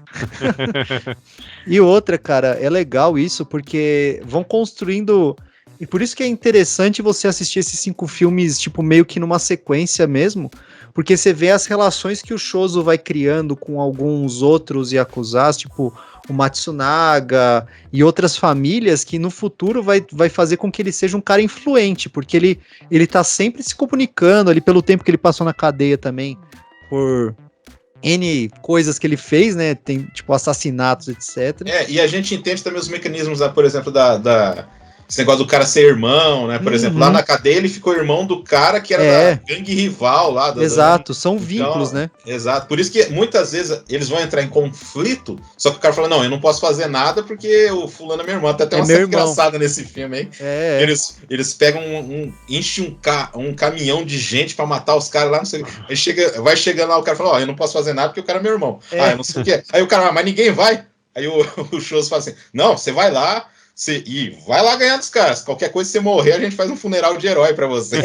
E outra, cara, é legal isso, porque vão construindo... E por isso que é interessante você assistir esses 5 filmes, tipo, meio que numa sequência mesmo, porque você vê as relações que o Shozo vai criando com alguns outros Yakuzas, tipo o Matsunaga e outras famílias, que no futuro vai fazer com que ele seja um cara influente, porque ele tá sempre se comunicando ali pelo tempo que ele passou na cadeia também, por N coisas que ele fez, né? Tem, tipo, assassinatos, etc. E a gente entende também os mecanismos, por exemplo, esse negócio do cara ser irmão, né? Por exemplo, lá na cadeia ele ficou irmão do cara que era da gangue rival lá. Exato, são vínculos, né? Exato, por isso que muitas vezes eles vão entrar em conflito, só que o cara fala, não, eu não posso fazer nada porque o fulano é meu irmão. Até uma cena engraçada nesse filme aí. Eles pegam enchem um caminhão de gente pra matar os caras lá, não sei. Aí vai chegando lá, o cara fala, eu não posso fazer nada porque o cara é meu irmão. Eu não sei o que é. Aí o cara, mas ninguém vai. Aí o Shows fala assim, não, você vai lá, e vai lá ganhar dos caras. Qualquer coisa, se você morrer, a gente faz um funeral de herói pra você.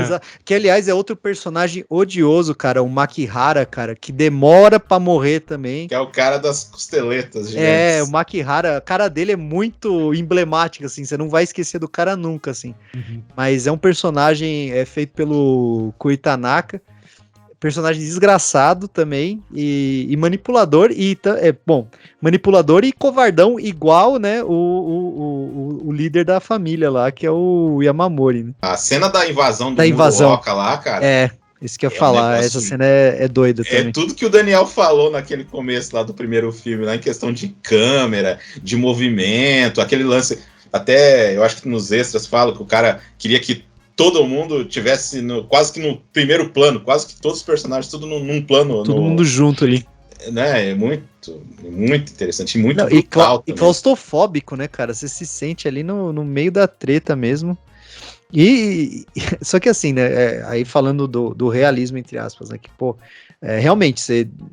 Exato. Que, aliás, é outro personagem odioso, cara. O Makihara, cara, que demora pra morrer também. Que é o cara das costeletas gigantes. O Makihara, a cara dele é muito emblemática, assim. Você não vai esquecer do cara nunca, assim. Mas é um personagem feito pelo Kui Tanaka. Personagem desgraçado também e manipulador manipulador e covardão igual, né, o líder da família lá, que é o Yamamori, né? A cena da invasão do Muroka lá, cara. Isso que eu ia falar, essa cena é doida também. É tudo que o Daniel falou naquele começo lá do primeiro filme, lá em questão de câmera, de movimento, aquele lance, até eu acho que nos extras fala que o cara queria que todo mundo tivesse quase que no primeiro plano, quase que todos os personagens, tudo num plano. Todo mundo junto ali. Né, é muito interessante, muito brutal. E claustrofóbico, né, cara? Você se sente ali no meio da treta mesmo. E só que assim, né, aí falando do realismo, entre aspas, né, que, pô, realmente,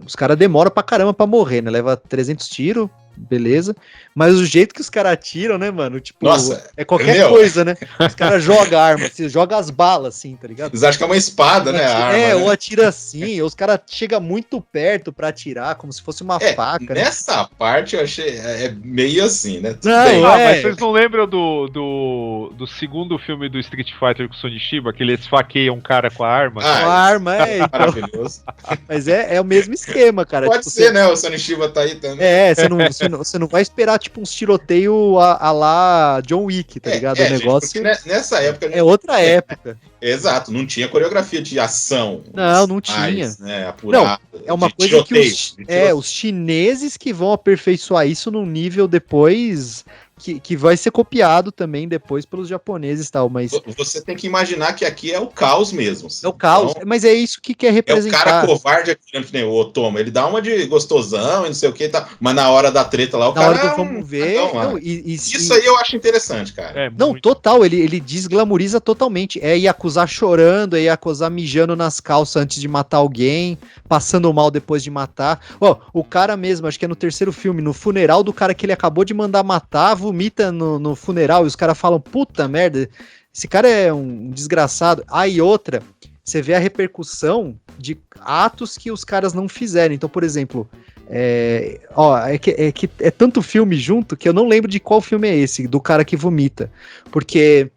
os caras demoram pra caramba pra morrer, né? Leva 300 tiros, beleza. Mas o jeito que os caras atiram, né, mano? Tipo, nossa, é qualquer coisa, né? Os caras jogam arma, você joga as balas, assim, tá ligado? Eles acham que é uma espada, né? Ou atira assim, ou os caras chegam muito perto pra atirar, como se fosse uma faca. Nessa parte eu achei meio assim, né? Mas vocês não lembram do segundo filme do Street Fighter com o Sonny Chiba, que ele esfaqueia um cara com a arma? Com a arma, então. Maravilhoso. Mas é o mesmo esquema, cara. Pode tipo, ser, né? O Sonny Chiba tá aí também. Você não vai esperar, tipo, uns tiroteio a lá John Wick, tá ligado? O negócio. Gente, nessa época. É outra época. Exato, não tinha coreografia de ação. Não tinha. Né, apurada, não, é uma coisa que os chineses que vão aperfeiçoar isso num nível depois que vai ser copiado também depois pelos japoneses e tal, mas... Você tem que imaginar que aqui é o caos mesmo. Assim. É o caos, então, mas é isso que quer representar. É o cara covarde, que nem o Otomo, ele dá uma de gostosão e não sei o que, tá, mas na hora da treta lá, o cara... Na hora do vamos ver... Isso aí eu acho interessante, cara. Total, ele desglamoriza totalmente. É Yakuza chorando, é Yakuza mijando nas calças antes de matar alguém, passando mal depois de matar. O cara mesmo, acho que é no terceiro filme, no funeral do cara que ele acabou de mandar matar, vomita no funeral e os caras falam, puta merda, esse cara é um desgraçado. Aí outra, você vê a repercussão de atos que os caras não fizeram. Então, por exemplo, é tanto filme junto que eu não lembro de qual filme é esse, do cara que vomita. Porque...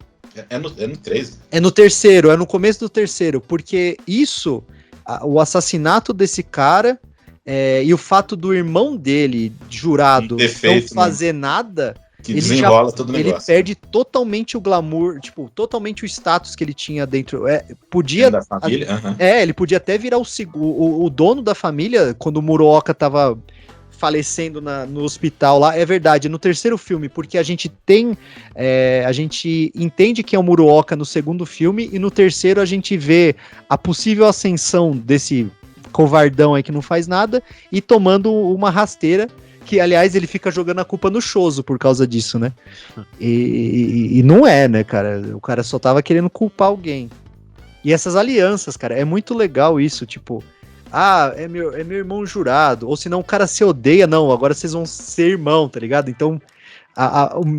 É no 3. É no terceiro, é no começo do terceiro. Porque o assassinato desse cara e o fato do irmão dele, jurado, não fazer nada... Que desenrola todo o negócio. Ele perde totalmente o glamour, tipo, totalmente o status que ele tinha dentro. Podia. Da família? Ele podia até virar o dono da família quando o Muroka tava falecendo no hospital lá. É verdade, no terceiro filme, porque a gente tem. A gente entende que é o Muroka no segundo filme, e no terceiro a gente vê a possível ascensão desse covardão aí que não faz nada e tomando uma rasteira. Que, aliás, ele fica jogando a culpa no Shozo por causa disso, né? E não é, né, cara? O cara só tava querendo culpar alguém. E essas alianças, cara, é muito legal isso, tipo... é meu irmão jurado. Ou senão o cara se odeia, não, agora vocês vão ser irmão, tá ligado? Então,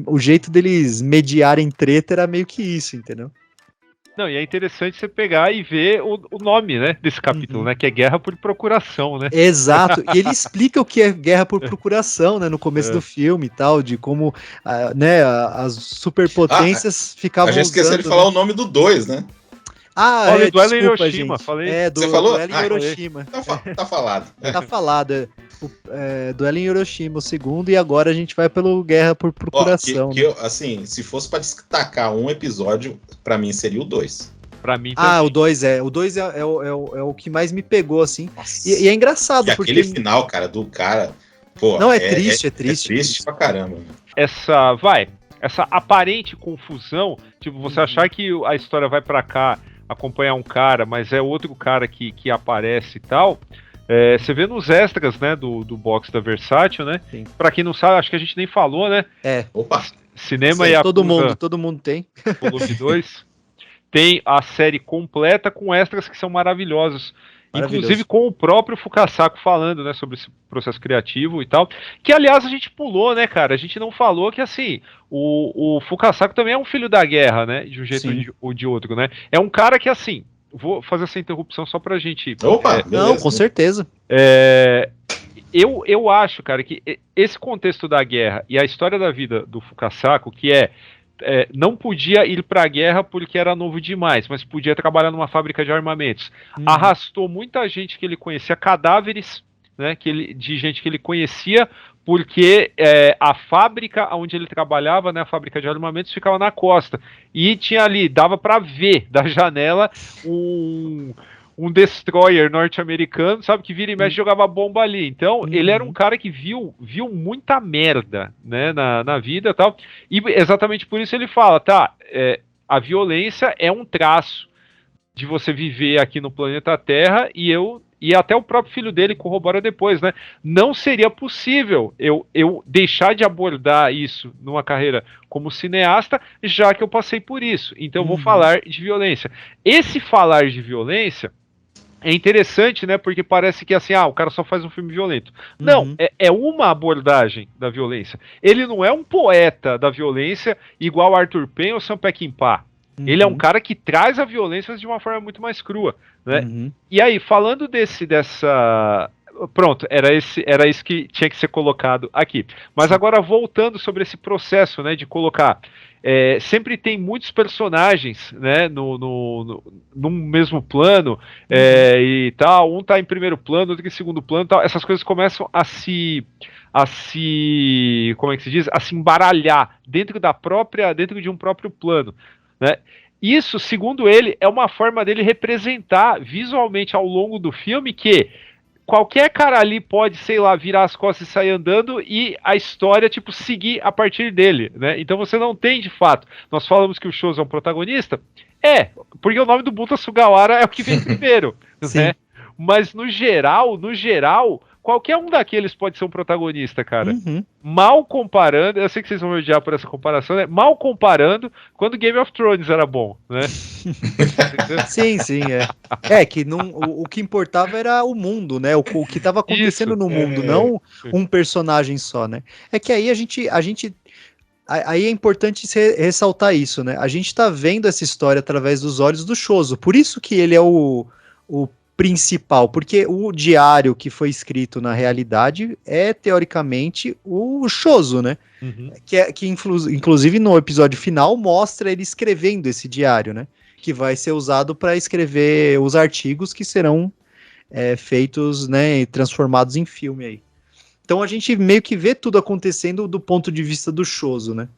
o jeito deles mediarem treta era meio que isso, entendeu? Não, e é interessante você pegar e ver o nome, né, desse capítulo, né, que é Guerra por Procuração, né? Exato, e ele explica o que é guerra por procuração, né, no começo do filme e tal, de como, né, as superpotências ficavam A gente esqueceu de falar o nome do 2, né? Falei duelo em desculpa, Hiroshima, gente. falei. Você falou? Duelo em Hiroshima. Tá falado. Tá falado. Duelo em Hiroshima, o segundo, e agora a gente vai pelo Guerra por Procuração. Ó, assim, se fosse pra destacar um episódio, pra mim seria o 2. Pra mim também. O 2 é. O 2 é o que mais me pegou, assim. E é engraçado, e porque... aquele final, cara, do cara... Pô, não, é triste. É triste pra caramba. Né? Essa aparente confusão, tipo, você achar que a história vai pra cá acompanhar um cara, mas é outro cara que aparece e tal. Você vê nos extras, né, do box da Versátil, né? Sim. Pra quem não sabe, acho que a gente nem falou, né? Opa! Cinema Sim, e todo mundo tem. Volume 2. Tem a série completa com extras que são maravilhosos. Inclusive com o próprio Fukasaku falando, né, sobre esse processo criativo e tal. Que, aliás, a gente pulou, né, cara? A gente não falou que, assim, o Fukasaku também é um filho da guerra, né? De um jeito ou de outro, né? É um cara que, assim, vou fazer essa interrupção só pra gente... Opa! Não, com certeza. Eu acho, cara, que esse contexto da guerra e a história da vida do Fukasaku, que não podia ir para a guerra porque era novo demais, mas podia trabalhar numa fábrica de armamentos. Arrastou muita gente que ele conhecia, cadáveres, né, de gente que ele conhecia, porque a fábrica onde ele trabalhava, né, a fábrica de armamentos, ficava na costa. E tinha ali, dava para ver da janela um destroyer norte-americano, sabe, que vira e mexe e jogava bomba ali. Então, ele era um cara que viu muita merda, né, na vida e tal. E exatamente por isso ele fala, a violência é um traço de você viver aqui no planeta Terra, e até o próprio filho dele corrobora depois, né? Não seria possível eu deixar de abordar isso numa carreira como cineasta, já que eu passei por isso. Então eu vou falar de violência. Esse falar de violência é interessante, né? Porque parece que assim, o cara só faz um filme violento. Não, é uma abordagem da violência. Ele não é um poeta da violência igual Arthur Penn ou Sam Peckinpah. Ele é um cara que traz a violência de uma forma muito mais crua, né? E aí, falando dessa... Pronto, era isso que tinha que ser colocado aqui. Mas agora, voltando sobre esse processo, né, de colocar... sempre tem muitos personagens, né, no mesmo plano, e tal, um tá em primeiro plano, outro em segundo plano, tal. Essas coisas começam a se como é que se diz? A se embaralhar dentro de um próprio plano, né? Isso, segundo ele, é uma forma dele representar visualmente ao longo do filme que qualquer cara ali pode, sei lá, virar as costas e sair andando e a história, tipo, seguir a partir dele, né? Então você não tem, de fato, nós falamos que o Shozo é um protagonista? Porque o nome do Bunta Sugawara é o que vem primeiro, né? Mas no geral, qualquer um daqueles pode ser um protagonista, cara. Mal comparando, eu sei que vocês vão me odiar por essa comparação, né? Mal comparando quando Game of Thrones era bom, né? Sim, que o que importava era o mundo, né? O que estava acontecendo no mundo, não um personagem só, né? É que aí aí é importante ressaltar isso, né? A gente tá vendo essa história através dos olhos do Shozo, por isso que ele é o principal, porque o diário que foi escrito na realidade é teoricamente o Shozo, né? Que inclusive no episódio final mostra ele escrevendo esse diário, né? Que vai ser usado para escrever os artigos que serão feitos, né, e transformados em filme aí. Então a gente meio que vê tudo acontecendo do ponto de vista do Shozo, né?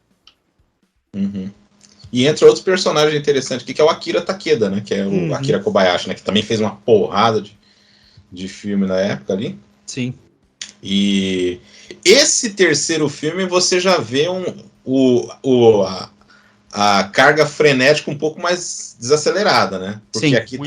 E entre outros personagens interessantes aqui, que é o Akira Takeda, né? Que é o Akira Kobayashi, né? Que também fez uma porrada de filme na época ali. Sim. E esse terceiro filme você já vê a carga frenética um pouco mais desacelerada, né? Porque aqui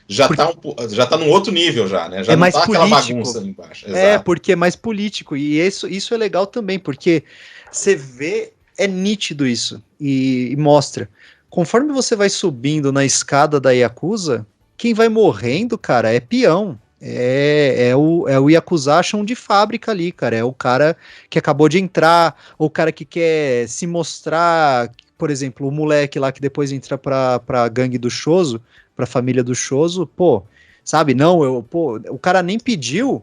já tá num outro nível já, né? Já não mais tá político. Aquela bagunça ali embaixo. Exato. Porque é mais político. E isso é legal também, porque você vê... É nítido isso, e mostra. Conforme você vai subindo na escada da Yakuza, quem vai morrendo, cara, é peão. É o Yakuza-chão de fábrica ali, cara. É o cara que acabou de entrar, ou o cara que quer se mostrar por exemplo, o moleque lá que depois entra pra gangue do Choso, pra família do Choso, pô, sabe, não, o cara nem pediu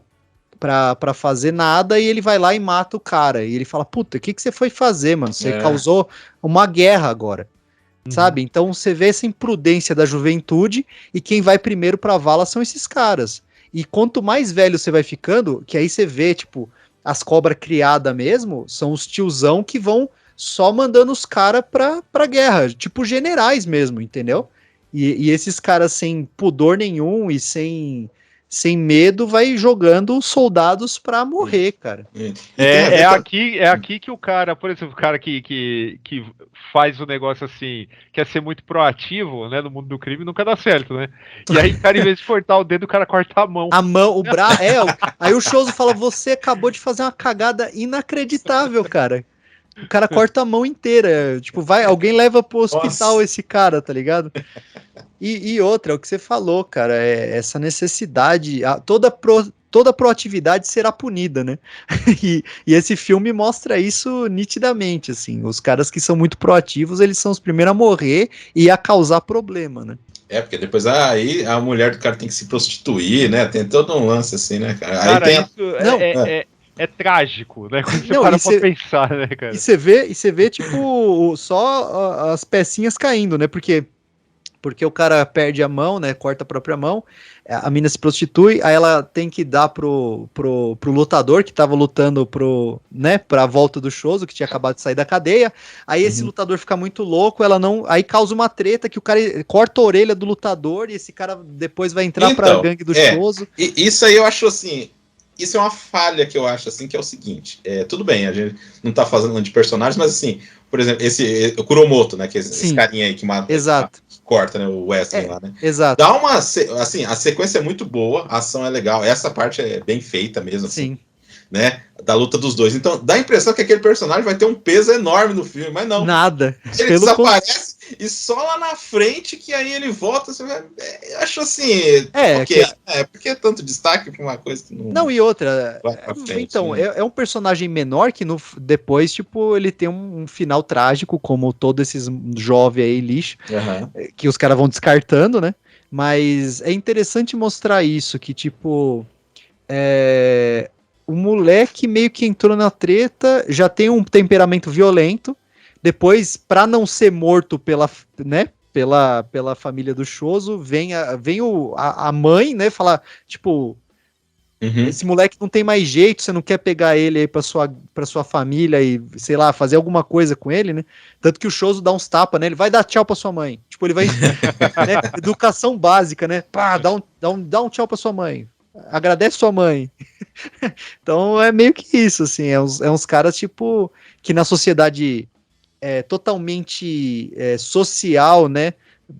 pra fazer nada e ele vai lá e mata o cara. E ele fala, puta, o que você foi fazer, mano? Você causou uma guerra agora. Sabe? Então você vê essa imprudência da juventude e quem vai primeiro pra vala são esses caras. E quanto mais velho você vai ficando, que aí você vê, tipo, as cobras criadas mesmo, são os tiozão que vão só mandando os caras pra guerra, tipo generais mesmo, entendeu? E esses caras sem pudor nenhum e sem medo vai jogando soldados pra morrer, cara. É aqui que o cara, por exemplo, o cara que faz o negócio assim, quer ser muito proativo, né, no mundo do crime, nunca dá certo, né? E aí, cara, em vez de cortar o dedo, o cara corta a mão. A mão, o braço, aí o Choso fala, você acabou de fazer uma cagada inacreditável, cara. O cara corta a mão inteira, tipo, alguém leva pro hospital esse cara, tá ligado? E outra, é o que você falou, cara, é essa necessidade, toda proatividade será punida, né? E esse filme mostra isso nitidamente, assim, os caras que são muito proativos, eles são os primeiros a morrer e a causar problema, né? Porque depois aí a mulher do cara tem que se prostituir, né? Tem todo um lance assim, né, cara? Cara, aí tem isso é trágico, né? Quando você para pra pensar, né, cara? E você vê, tipo, só as pecinhas caindo, né? Porque o cara perde a mão, né? Corta a própria mão, a mina se prostitui, aí ela tem que dar pro lutador que tava lutando pra volta do Choso, que tinha acabado de sair da cadeia. Aí esse lutador fica muito louco, aí causa uma treta que o cara corta a orelha do lutador e esse cara depois vai entrar pra gangue do Choso. Isso aí eu acho assim. Isso é uma falha que eu acho, assim, que é o seguinte, tudo bem, a gente não tá fazendo de personagens, mas assim, por exemplo, o Kuromoto, né, que é esse carinha aí que mata, exato. Que corta, né, o Wesley lá, né. Exato. Dá uma, assim, a sequência é muito boa, a ação é legal, essa parte é bem feita mesmo, assim, né, da luta dos dois. Então, dá a impressão que aquele personagem vai ter um peso enorme no filme, mas não. Nada. Ele desaparece e só lá na frente que aí ele volta, você vai, eu acho assim, porque é tanto destaque pra uma coisa que não... Não, e outra, frente, então, né? é um personagem menor que depois, tipo, ele tem um final trágico, como todos esses jovens aí, lixo, que os caras vão descartando, né? Mas é interessante mostrar isso, que, tipo, o moleque meio que entrou na treta, já tem um temperamento violento, depois, pra não ser morto pela família do Choso, vem a mãe, né, falar, tipo, esse moleque não tem mais jeito, você não quer pegar ele aí pra sua família e, sei lá, fazer alguma coisa com ele, né? Tanto que o Choso dá uns tapas, né? Ele vai dar tchau pra sua mãe. Tipo, ele vai... né? Educação básica, né? Pá, dá um tchau pra sua mãe. Agradece sua mãe. Então, é meio que isso, assim. É uns caras, tipo, que na sociedade totalmente social, né?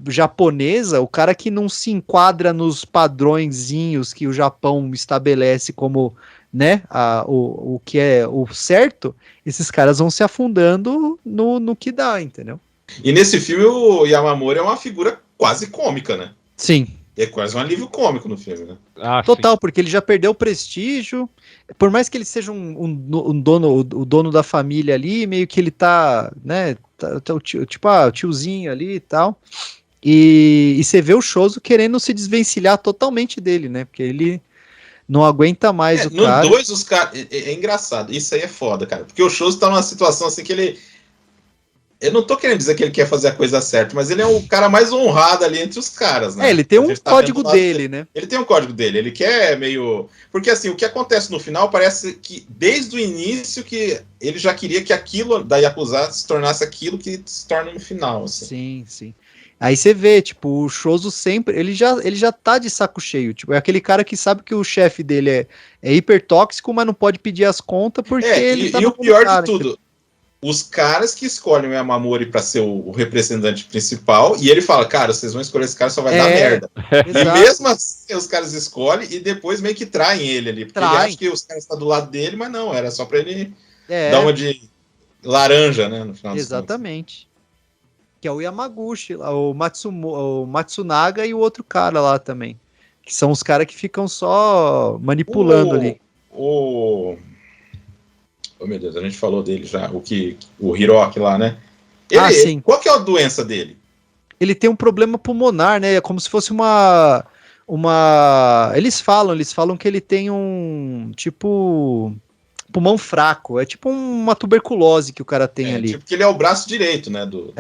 Japonesa, o cara que não se enquadra nos padrõezinhos que o Japão estabelece como, né, o que é o certo, esses caras vão se afundando no que dá, entendeu? E nesse filme o Yamamori é uma figura quase cômica, né? Sim. É quase um alívio cômico no filme, né? Total, sim. Porque ele já perdeu o prestígio, por mais que ele seja o dono da família ali, meio que ele tá, né, tipo, o tiozinho ali e tal, e você vê o Choso querendo se desvencilhar totalmente dele, né, porque ele não aguenta mais o cara. No 2 os caras, é engraçado, isso aí é foda, cara, porque o Choso tá numa situação assim que ele... Eu não tô querendo dizer que ele quer fazer a coisa certa, mas ele é o cara mais honrado ali entre os caras, né? Ele tem um código dele, né? Ele tem um código dele, ele quer meio... Porque assim, o que acontece no final parece que desde o início que ele já queria que aquilo da Yakuza se tornasse aquilo que se torna no final, assim. Sim, sim. Aí você vê, tipo, o Choso sempre, ele já tá de saco cheio, tipo, é aquele cara que sabe que o chefe dele é hiper tóxico, mas não pode pedir as contas porque ele tá no pior de tudo, os caras que escolhem o Yamamori pra ser o representante principal, e ele fala, cara, vocês vão escolher esse cara, só vai dar merda. E mesmo assim, os caras escolhem e depois meio que traem ele ali, porque ele acha que os caras estão do lado dele, mas não, era só pra ele dar uma de laranja, né, no final. Exatamente. Que é o Yamaguchi, o Matsunaga e o outro cara lá também, que são os caras que ficam só manipulando ali. Oh, meu Deus, a gente falou dele já, o Hiroki lá, né? Sim. Qual que é a doença dele? Ele tem um problema pulmonar, né? É como se fosse Eles falam que ele tem um tipo pulmão fraco. É tipo uma tuberculose que o cara tem ali. Tipo que ele é o braço direito, né? Do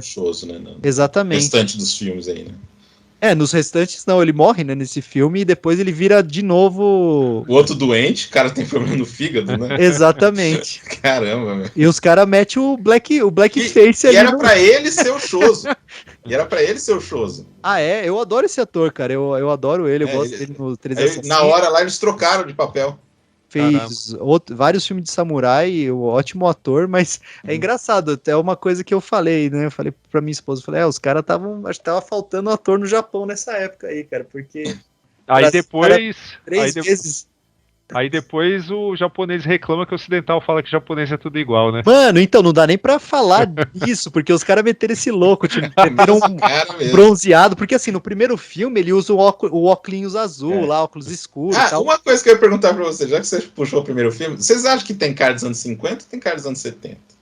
Choso, né? No Exatamente. restante dos filmes aí, né? Nos restantes não, ele morre, né, nesse filme e depois ele vira de novo... O outro doente, o cara tem problema no fígado, né? Exatamente. Caramba, meu. E os caras metem o blackface ali. E era pra ele ser o Choso. Ah, é? Eu adoro esse ator, cara. Eu adoro ele, eu gosto dele no 360. Na hora lá eles trocaram de papel. Fez vários filmes de samurai, ótimo ator, mas é engraçado, até uma coisa que eu falei, né? Eu falei pra minha esposa, acho que tava faltando ator no Japão nessa época aí, cara, porque... Aí depois... vezes... Aí depois o japonês reclama que o ocidental fala que o japonês é tudo igual, né? Mano, então não dá nem pra falar disso, porque os caras meteram esse louco, tipo, meteram um bronzeado, porque assim, no primeiro filme ele usa o óculos azul lá, óculos escuros e tal. Uma coisa que eu ia perguntar pra você, já que você puxou o primeiro filme, vocês acham que tem cara dos anos 50 ou tem cara dos anos 70?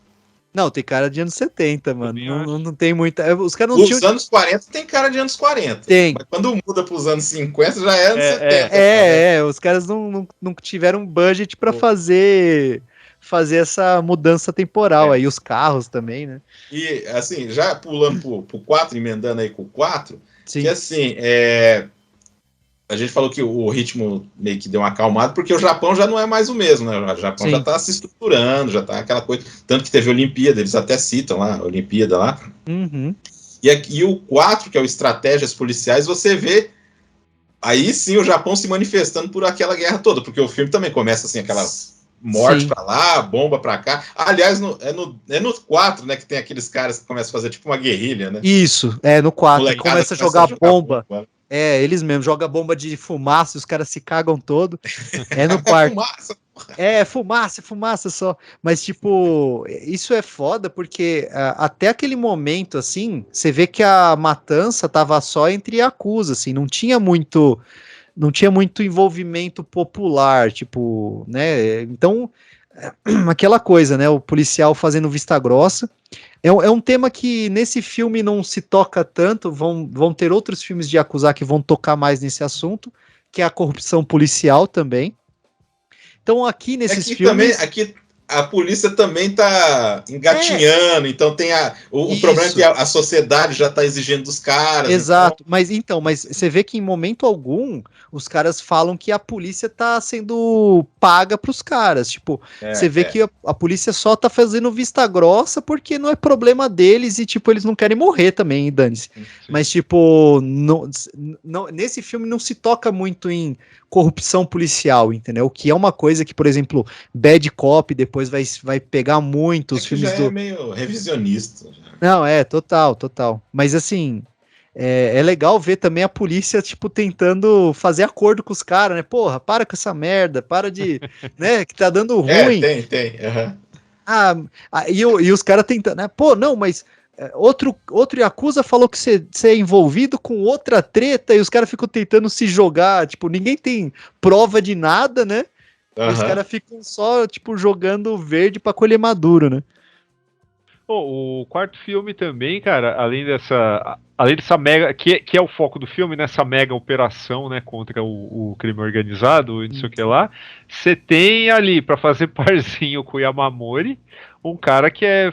Não, tem cara de anos 70, mano. Não tem muita. Os caras não tinham. Os anos 40 tem cara de anos 40. Tem. Mas quando muda pros anos 50 já é anos 70. Os caras não tiveram budget pra fazer essa mudança temporal aí. Os carros também, né? E, assim, já pulando pro 4, emendando aí com o 4, Sim. que assim, a gente falou que o ritmo meio que deu uma acalmada, porque o Japão já não é mais o mesmo, né? O Japão já tá se estruturando, já tá aquela coisa. Tanto que teve a Olimpíada, eles até citam lá, a Olimpíada lá. Uhum. E o 4, que é o Estratégias Policiais, você vê aí sim o Japão se manifestando por aquela guerra toda, porque o filme também começa assim, aquela morte pra lá, bomba pra cá. Aliás, é no 4, né, que tem aqueles caras que começam a fazer tipo uma guerrilha, né? Isso, no 4, começa a jogar bomba. Eles mesmo, joga bomba de fumaça, os caras se cagam todo. É no quarto. Fumaça só. Mas, tipo, isso é foda porque até aquele momento, assim, você vê que a matança tava só entre Yakuza, assim, não tinha muito envolvimento popular, tipo, né? Então, aquela coisa, né? O policial fazendo vista grossa. É um tema que nesse filme não se toca tanto, vão ter outros filmes de Yakuza que vão tocar mais nesse assunto, que é a corrupção policial também. Então aqui nesses filmes... Aqui a polícia também tá engatinhando, então tem o problema é que a sociedade já tá exigindo dos caras. Exato, então. mas você vê que em momento algum os caras falam que a polícia tá sendo paga pros caras, tipo, você vê que a polícia só tá fazendo vista grossa porque não é problema deles e, tipo, eles não querem morrer também, dane-se. Mas, tipo, nesse filme não se toca muito em corrupção policial, entendeu? Que é uma coisa que, por exemplo, Bad Cop depois vai pegar muito os filmes já é meio revisionista. Não, total. Mas assim, é legal ver também a polícia, tipo, tentando fazer acordo com os caras, né? Porra, para com essa merda, para de... né? Que tá dando ruim. Tem. Uhum. E os caras tentando, né? Pô, não, mas... Outro Yakuza falou que você é envolvido com outra treta e os caras ficam tentando se jogar, tipo, ninguém tem prova de nada, né? Uhum. Os caras ficam só, tipo, jogando verde pra colher maduro, né? O quarto filme também, cara, além dessa mega, que é o foco do filme, nessa mega operação, né, contra o crime organizado e não sei o que lá, você tem ali, pra fazer parzinho com o Yamamori, um cara que é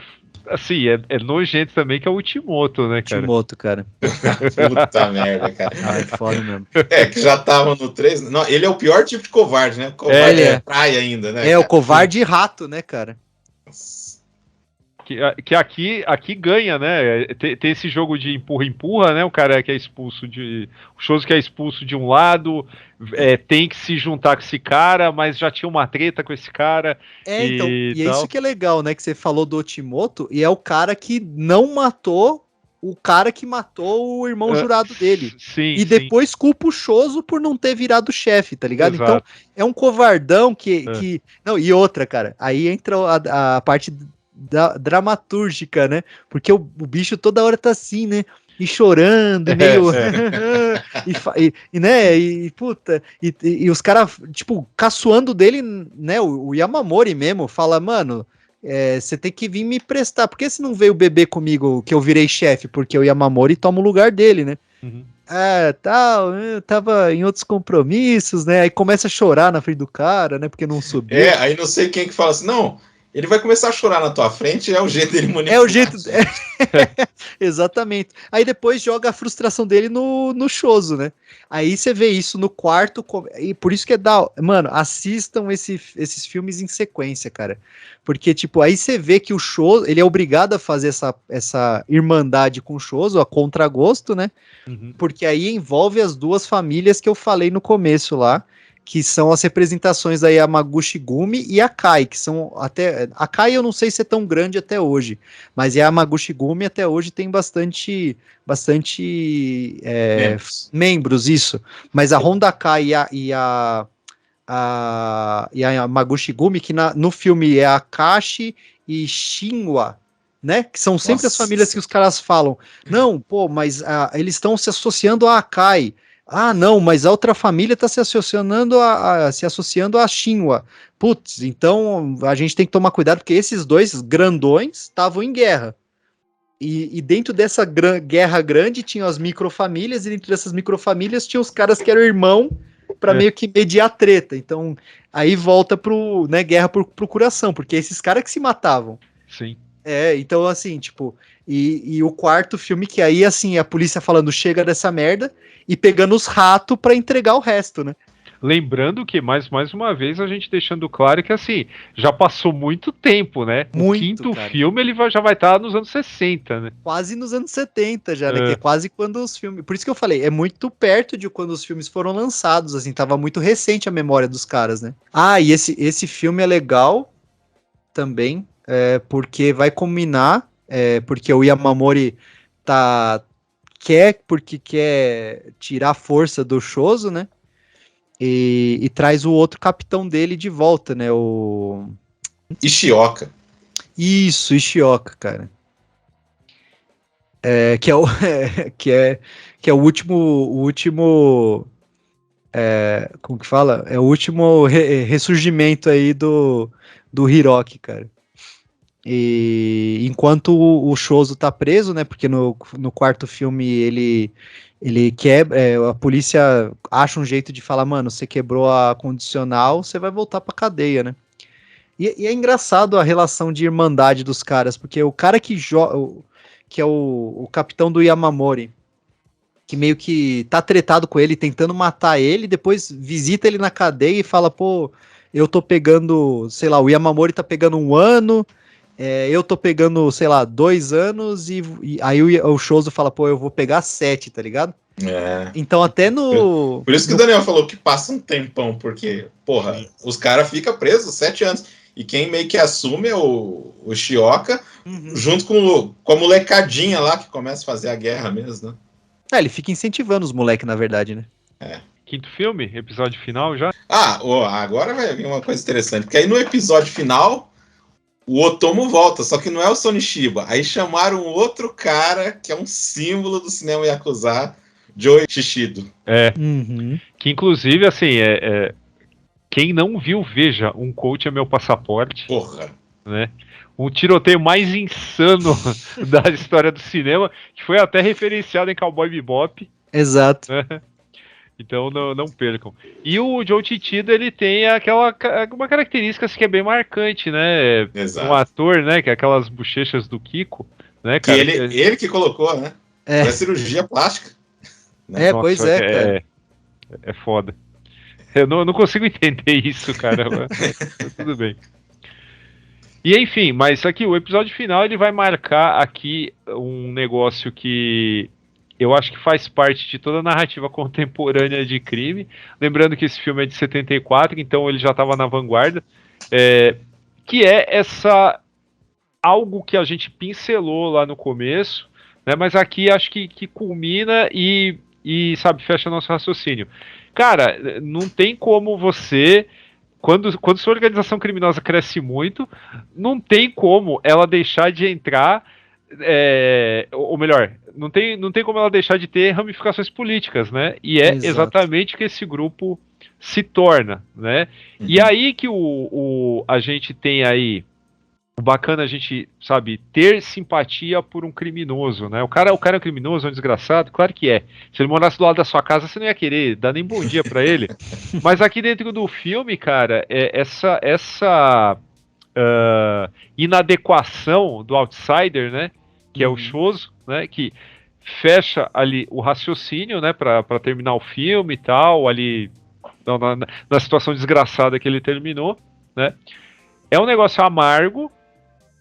assim, é nojento também, que é o Ultimoto, né, cara? Ultimoto, cara. Puta merda, cara. É foda mesmo. Que já tava no 3. Não, ele é o pior tipo de covarde, né? Covarde é praia ainda, né? O covarde e rato, né, cara? Que aqui ganha, né? Tem esse jogo de empurra-empurra, né? O cara que é expulso o Choso que é expulso de um lado, tem que se juntar com esse cara, mas já tinha uma treta com esse cara. Então, e é isso que é legal, né? Que você falou do Otimoto, e é o cara que não matou o cara que matou o irmão jurado dele. Sim, e depois culpa o Choso por não ter virado chefe, tá ligado? Exato. Então, é um covardão que... Não, e outra, cara, aí entra a parte dramatúrgica, né? Porque o bicho toda hora tá assim, né? E chorando, meio... e os caras, tipo, caçoando dele, né? O Yamamori mesmo fala, mano, você tem que vir me prestar. Por que você não veio beber comigo que eu virei chefe? Porque o Yamamori toma o lugar dele, né? Uhum. Tal, eu tava em outros compromissos, né? Aí começa a chorar na frente do cara, né? Porque não subiu. Aí não sei quem que fala assim, não, ele vai começar a chorar na tua frente, é o jeito dele manipular. É o jeito. Exatamente. Aí depois joga a frustração dele no Choso, né? Aí você vê isso no quarto. E por isso que é da. Mano, assistam esses filmes em sequência, cara. Porque, tipo, aí você vê que o Choso. Ele é obrigado a fazer essa irmandade com o Choso, a contragosto, né? Uhum. Porque aí envolve as duas famílias que eu falei no começo lá, que são as representações da Yamaguchi Gumi e a Kai, que são até... A Kai eu não sei se é tão grande até hoje, mas a Yamaguchi Gumi até hoje tem bastante membros, isso. Mas a Honda Kai e a Yamaguchi Gumi, que no filme é a Akashi e Shinwa, né? Que são sempre as famílias que os caras falam. Não, pô, mas eles estão se associando a Akai. Ah, não, mas a outra família está se associando a Shinwa. Putz, então a gente tem que tomar cuidado, porque esses dois grandões estavam em guerra. E dentro dessa guerra grande tinham as microfamílias, e dentro dessas microfamílias tinha os caras que eram irmão para meio que mediar a treta. Então, aí volta pro, né, guerra por procuração, porque esses caras que se matavam. Sim. Então assim, tipo, e o quarto filme que aí, assim, a polícia falando chega dessa merda e pegando os ratos pra entregar o resto, né? Lembrando que, mais uma vez, a gente deixando claro que, assim, já passou muito tempo, né? O quinto filme, ele já vai estar nos anos 60, né? Quase nos anos 70 já, né? Que é quase quando os filmes... Por isso que eu falei, é muito perto de quando os filmes foram lançados, assim, tava muito recente a memória dos caras, né? E esse filme é legal também, porque vai combinar, porque o Yamamori porque quer tirar a força do Choso, né? E traz o outro capitão dele de volta, né? O Ishioka. Isso, Ishioka, cara. Que é o último como que fala? É o último ressurgimento aí do Hiroki, cara. E enquanto o Choso tá preso, né? Porque no quarto filme ele quebra, a polícia acha um jeito de falar, mano, você quebrou a condicional, você vai voltar pra cadeia, né? E é engraçado a relação de irmandade dos caras, porque o cara que é o capitão do Yamamori, que meio que tá tretado com ele, tentando matar ele, depois visita ele na cadeia e fala, pô, eu tô pegando, sei lá, o Yamamori tá pegando 1 ano, eu tô pegando, sei lá, 2 anos, e aí o Choso fala, pô, eu vou pegar 7, tá ligado? Então até no... Por isso que o Daniel falou que passa um tempão, porque, porra, os caras ficam presos 7 anos. E quem meio que assume é o Ishioka, junto com a molecadinha lá que começa a fazer a guerra mesmo, né? Ele fica incentivando os moleques, na verdade, né? Quinto filme? Episódio final já? Agora vai vir uma coisa interessante, porque aí no episódio final o Otomo volta, só que não é o Sonishiba. Aí chamaram outro cara que é um símbolo do cinema Yakuza, Joe Shishido. Que inclusive, assim, quem não viu, veja, Um Coach é Meu Passaporte. Porra. Né? O tiroteio mais insano da história do cinema, que foi até referenciado em Cowboy Bebop. Exato. Né? Então não percam. E o Joe Chichida, ele tem uma característica assim, que é bem marcante, né? Exato. Um ator, né? Que é aquelas bochechas do Kiko, né, cara? Que ele que colocou, né? É cirurgia plástica. Né? Pois cara. É foda. Eu não consigo entender isso, cara. Mas tudo bem. E enfim, mas aqui o episódio final ele vai marcar aqui um negócio que eu acho que faz parte de toda a narrativa contemporânea de crime. Lembrando que esse filme é de 74, então ele já estava na vanguarda. Que é algo que a gente pincelou lá no começo, né? Mas aqui acho que culmina e sabe, fecha nosso raciocínio. Cara, não tem como você, quando sua organização criminosa cresce muito, não tem como ela deixar de entrar, ou melhor, não tem como ela deixar de ter ramificações políticas, né? E é exatamente o que esse grupo se torna, né? E aí que a gente tem aí bacana a gente, sabe, ter simpatia por um criminoso, né? O cara é um criminoso, é um desgraçado, claro que é. Se ele morasse do lado da sua casa, você não ia querer dar nem bom dia pra ele. Mas aqui dentro do filme, cara, essa inadequação do outsider, né? Que é o Choso, né? Que fecha ali o raciocínio, né? Pra terminar o filme e tal, ali na situação desgraçada que ele terminou, né? É um negócio amargo,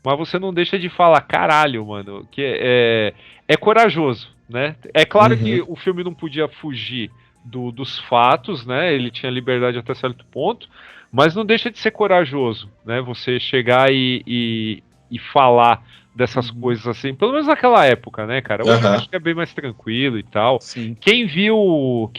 mas você não deixa de falar, caralho, mano, que é corajoso, né? É claro que o filme não podia fugir dos fatos, né? Ele tinha liberdade até certo ponto, mas não deixa de ser corajoso, né? Você chegar e falar dessas coisas assim, pelo menos naquela época, né, cara? Hoje eu acho que é bem mais tranquilo e tal. Sim. Quem viu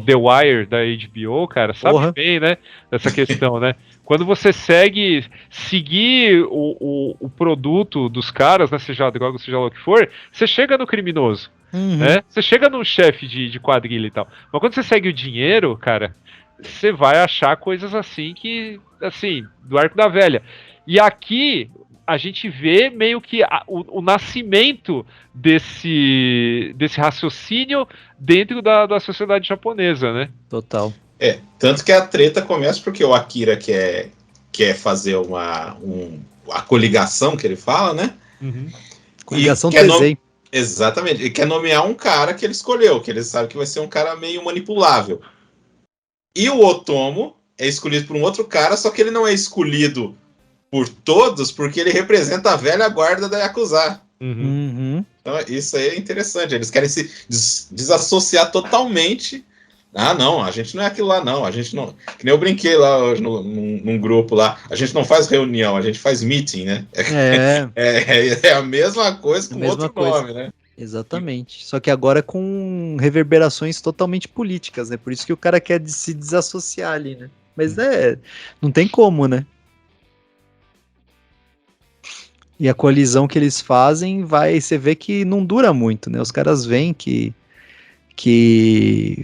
The Wire da HBO, cara, sabe bem, né? Essa questão, né? Quando você seguir o produto dos caras, né, seja droga, seja lá o que for, você chega no criminoso, né? Você chega num chefe de quadrilha e tal. Mas quando você segue o dinheiro, cara, você vai achar coisas assim do arco da velha. E aqui a gente vê meio que o nascimento desse raciocínio dentro da sociedade japonesa, né? Total. Tanto que a treta começa porque o Akira quer fazer a coligação que ele fala, né? Coligação Tezei. Exatamente. Ele quer nomear um cara que ele escolheu, que ele sabe que vai ser um cara meio manipulável. E o Otomo é escolhido por um outro cara, só que ele não é escolhido por todos, porque ele representa a velha guarda da Yakuza. Então isso aí é interessante. Eles querem se desassociar totalmente. Ah, não, a gente não é aquilo lá, não. A gente não. Que nem eu brinquei lá hoje num grupo lá. A gente não faz reunião, a gente faz meeting, né? É a mesma coisa com outro nome, né? Exatamente. Só que agora com reverberações totalmente políticas, né? Por isso que o cara quer se desassociar ali, né? Mas não tem como, né? E a colisão que eles fazem você vê que não dura muito, né? Os caras veem que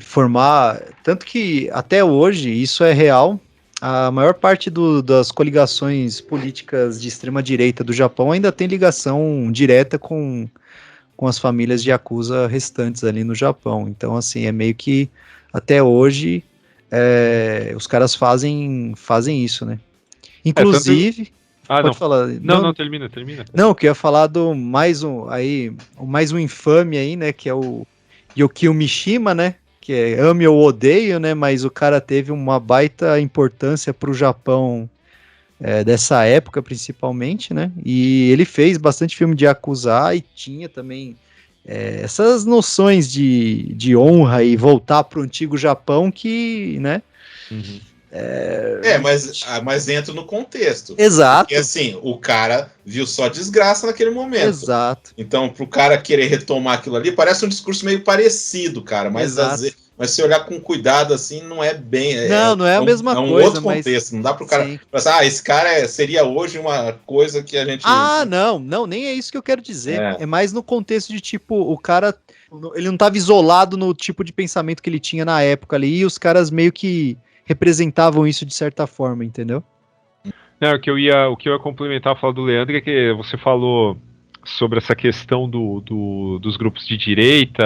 formar, tanto que até hoje isso é real, a maior parte das coligações políticas de extrema direita do Japão ainda tem ligação direta com as famílias de Yakuza restantes ali no Japão. Então, assim, é meio que até hoje os caras fazem isso, né? Inclusive... Pode falar. Não, termina. Não, que eu ia falar do mais um infame aí, né, que é o Yukio Mishima, né, que é ame ou odeio, né, mas o cara teve uma baita importância pro Japão dessa época, principalmente, né, e ele fez bastante filme de Yakuza e tinha também essas noções de honra e voltar pro antigo Japão que, né, mas entra no contexto. Exato. Porque assim, o cara viu só desgraça naquele momento. Exato. Então, pro cara querer retomar aquilo ali, parece um discurso meio parecido, cara. Mas se olhar com cuidado, assim, não é bem... Não é a mesma coisa. É um outro contexto. Não dá pro cara pensar, esse cara seria hoje uma coisa que a gente... Não, nem é isso que eu quero dizer. É mais no contexto de, tipo, o cara... Ele não estava isolado no tipo de pensamento que ele tinha na época ali, e os caras meio que representavam isso de certa forma, entendeu? Não, o que eu ia complementar a fala do Leandro é que você falou sobre essa questão dos grupos de direita,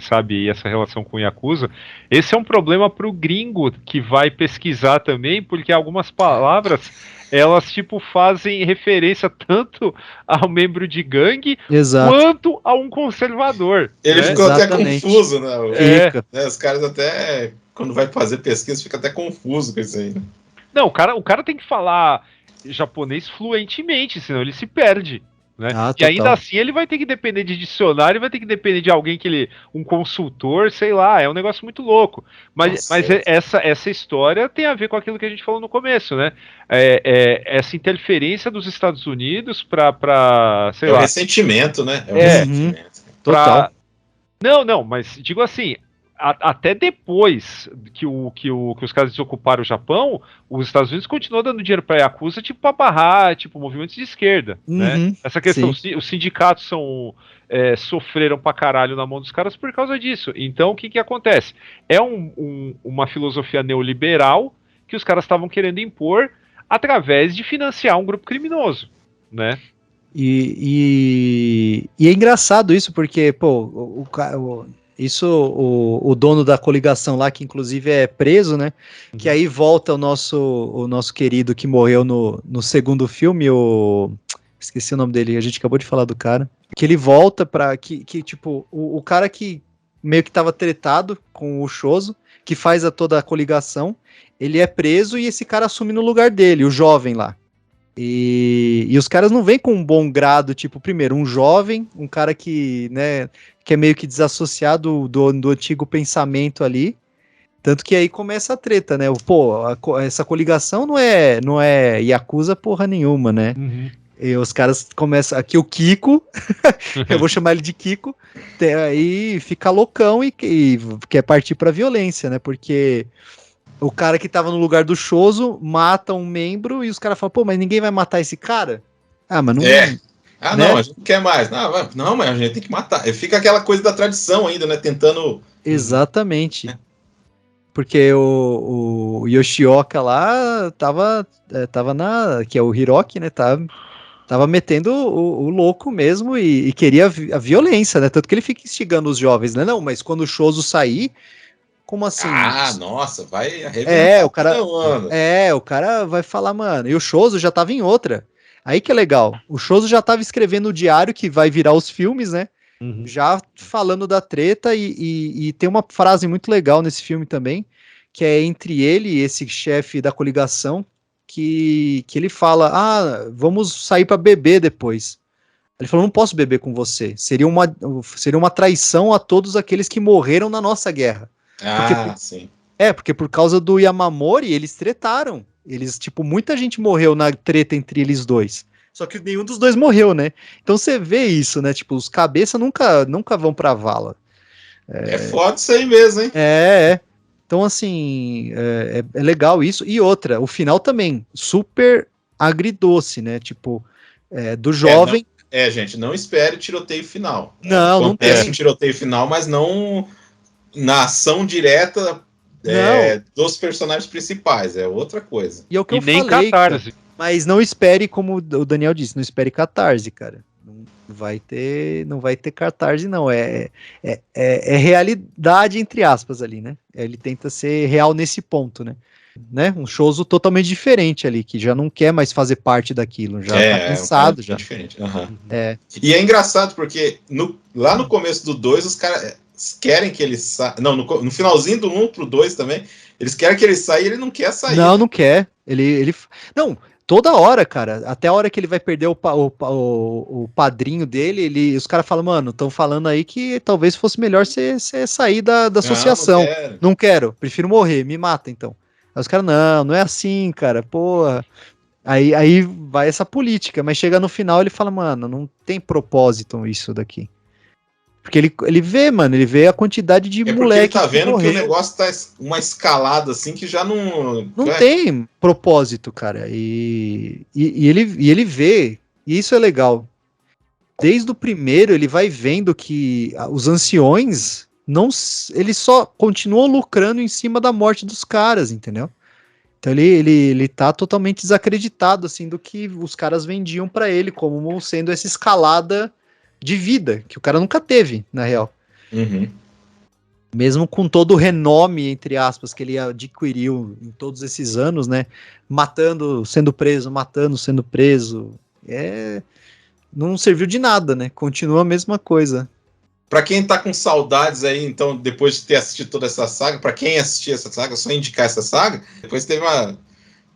sabe, e essa relação com o Yakuza. Esse é um problema pro gringo que vai pesquisar também, porque algumas palavras elas tipo fazem referência tanto ao membro de gangue quanto a um conservador. Ele ficou até confuso, né? Os caras até, quando vai fazer pesquisa, fica até confuso com isso aí. Não, o cara tem que falar japonês fluentemente, senão ele se perde. Né? E ainda assim ele vai ter que depender de dicionário, vai ter que depender de alguém um consultor, sei lá, é um negócio muito louco. Mas essa história tem a ver com aquilo que a gente falou no começo, né? Essa interferência dos Estados Unidos pra sei lá. É um ressentimento, né? É um ressentimento. Total. Não, mas digo assim, até depois que os caras desocuparam o Japão, os Estados Unidos continuam dando dinheiro para a Yakuza, tipo, para barrar, tipo, movimentos de esquerda, né? Essa questão, os sindicatos sofreram pra caralho na mão dos caras por causa disso. Então, o que acontece? É uma filosofia neoliberal que os caras estavam querendo impor através de financiar um grupo criminoso. né? E é engraçado isso, porque, pô, o dono da coligação lá, que inclusive é preso, né? Que aí volta o nosso querido que morreu no segundo filme, esqueci o nome dele, a gente acabou de falar do cara. Que ele volta pra. Que tipo, o cara que meio que tava tretado com o Choso, que faz toda a coligação, ele é preso e esse cara assume no lugar dele, o jovem lá. E os caras não vêm com um bom grado, tipo, primeiro, um jovem, um cara que, né, que é meio que desassociado do antigo pensamento ali, tanto que aí começa a treta, né, pô, essa coligação não é Yakuza porra nenhuma, né, e os caras começam, aqui o Kiko, eu vou chamar ele de Kiko, aí fica loucão e quer partir pra violência, né, porque... O cara que tava no lugar do Choso mata um membro e os caras falam, pô, mas ninguém vai matar esse cara? Ah, mas não... Ah, né? não, a gente não quer mais. Não, mas a gente tem que matar. Fica aquela coisa da tradição ainda, né? Tentando... Exatamente. Porque o Yoshioka lá tava que é o Hiroki, né? Tava metendo o louco mesmo e queria a violência, né? Tanto que ele fica instigando os jovens, né? Não, mas quando o Choso sair... Como assim? Ah, nossa, vai arrebentar. O cara vai falar, mano. E o Choso já tava em outra. Aí que é legal. O Choso já tava escrevendo o diário que vai virar os filmes, né? Já falando da treta e tem uma frase muito legal nesse filme também, que é entre ele e esse chefe da coligação, que ele fala, vamos sair para beber depois. Ele falou, não posso beber com você. Seria uma traição a todos aqueles que morreram na nossa guerra. Sim. Porque por causa do Yamamori, eles tretaram. Muita gente morreu na treta entre eles dois. Só que nenhum dos dois morreu, né? Então você vê isso, né? Tipo, os cabeças nunca vão pra vala. É foda isso aí mesmo, hein? Então, assim, é legal isso. E outra, o final também, super agridoce, né? Tipo, do jovem... gente, não espere o tiroteio final. Não tem. Acontece um tiroteio final, mas não... na ação direta dos personagens principais, é outra coisa. E é o que eu nem falei, catarse. Cara, mas não espere, como o Daniel disse, não espere catarse, cara. Não vai ter catarse, não. É realidade, entre aspas, ali, né? Ele tenta ser real nesse ponto, né? Um Choso totalmente diferente ali, que já não quer mais fazer parte daquilo, já tá cansado. Já. Diferente. E é engraçado, porque lá no começo do 2, os caras... querem que ele saia. Não, no finalzinho do 1 pro 2 também, eles querem que ele saia e ele não quer sair. Não quer. Ele. Não, toda hora, cara. Até a hora que ele vai perder o padrinho dele, os caras falam, mano, estão falando aí que talvez fosse melhor você sair da associação. Não quero, prefiro morrer, me mata então. Aí os caras, não é assim, cara, porra. Aí vai essa política, mas chega no final ele fala, mano, não tem propósito isso daqui. Porque ele vê a quantidade de moleque ele tá vendo que o negócio tá uma escalada assim que já não... Não tem propósito, cara. E ele vê, e isso é legal. Desde o primeiro ele vai vendo que os anciões, eles só continuam lucrando em cima da morte dos caras, entendeu? Então ele tá totalmente desacreditado assim do que os caras vendiam pra ele como sendo essa escalada de vida, que o cara nunca teve, na real. Mesmo com todo o renome, entre aspas, que ele adquiriu em todos esses anos, né? Matando, sendo preso, não serviu de nada, né? Continua a mesma coisa. Pra quem tá com saudades aí, então, depois de ter assistido toda essa saga, pra quem assistiu essa saga, só indicar essa saga, depois teve uma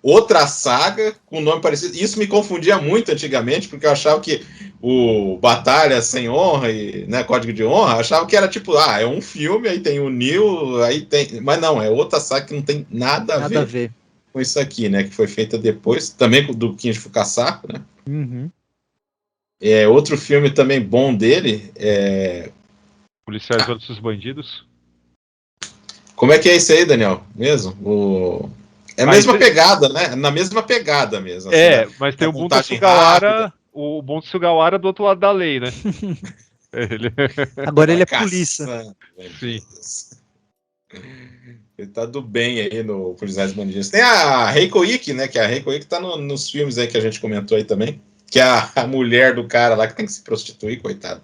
outra saga com nome parecido. Isso me confundia muito antigamente, porque eu achava que o Batalha Sem Honra e, né, Código de Honra, achava que era tipo, é um filme, aí tem o Neo, aí tem... Mas não, é outra saga que não tem nada a ver com isso aqui, né, que foi feita depois, também do Kinji Fukasaku, né. Outro filme também bom dele é... Policiais versus Bandidos. Como é que é isso aí, Daniel? Mesmo? É a mesma pegada, né? Na mesma pegada mesmo. Assim, né? Mas tem o Bunta Sugawara, o Bunta Sugawara do outro lado da lei, né? Agora ele é polícia. Sim. Ele tá do bem aí no Policiais Bandidos. Tem a Reiko Ikki, né? Que a Reiko Ikki tá nos filmes aí que a gente comentou aí também. que é a mulher do cara lá que tem que se prostituir, coitado.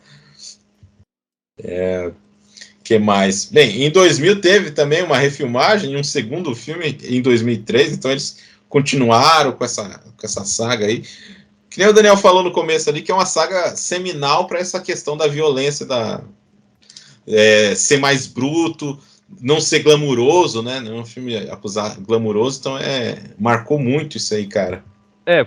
Que mais? Bem, em 2000 teve também uma refilmagem, um segundo filme em 2003, então eles continuaram com essa saga aí. Que nem o Daniel falou no começo ali, que é uma saga seminal para essa questão da violência, ser mais bruto, não ser glamuroso, né? Não é um filme acusado glamuroso, então marcou muito isso aí, cara.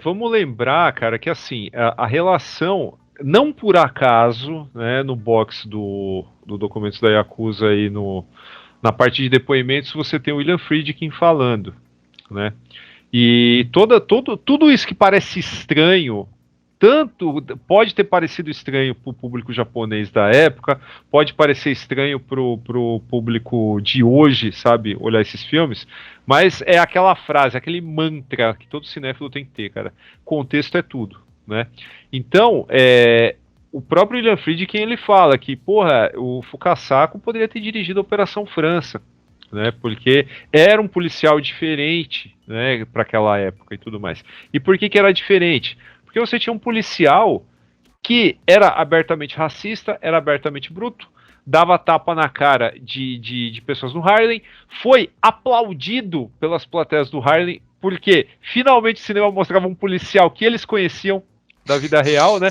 Vamos lembrar, cara, que assim, a relação, não por acaso, né, no box do Documentos da Yakuza aí na parte de depoimentos, você tem o William Friedkin falando, né? E tudo isso que parece estranho, tanto pode ter parecido estranho para o público japonês da época, pode parecer estranho para o público de hoje, sabe, olhar esses filmes, mas é aquela frase, aquele mantra que todo cinéfilo tem que ter, cara. Contexto é tudo, né? Então, o próprio William Friedkin, ele fala que, porra, o Fukasaku poderia ter dirigido a Operação França, né, porque era um policial diferente, né, para aquela época e tudo mais. E por que era diferente? Porque você tinha um policial que era abertamente racista, era abertamente bruto, dava tapa na cara de pessoas no Harlem, foi aplaudido pelas plateias do Harlem, porque finalmente o cinema mostrava um policial que eles conheciam da vida real, né?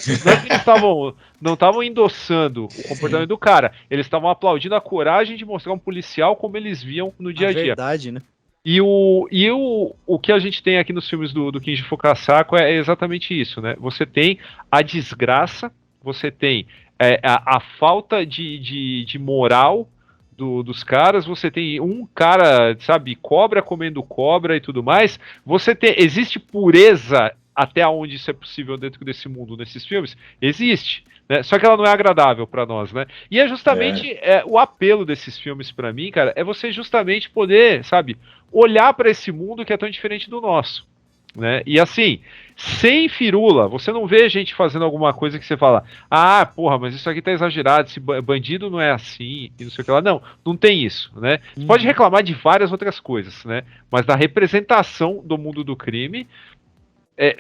Não estavam endossando o comportamento do cara, eles estavam aplaudindo a coragem de mostrar um policial como eles viam no dia a dia. Verdade, né? E o que a gente tem aqui nos filmes do Kinji Fukasaku é exatamente isso, né? Você tem a desgraça, você tem a falta de moral dos caras, você tem um cara, sabe, cobra comendo cobra e tudo mais, existe pureza até onde isso é possível dentro desse mundo, nesses filmes? Existe, né? Só que ela não é agradável para nós, né? E é justamente o apelo desses filmes para mim, cara, é você justamente poder, sabe, olhar para esse mundo que é tão diferente do nosso, né? E assim, sem firula, você não vê gente fazendo alguma coisa que você fala, ah, porra, mas isso aqui tá exagerado, esse bandido não é assim, e não sei o que lá. Não tem isso, né? Você pode reclamar de várias outras coisas, né? Mas da representação do mundo do crime,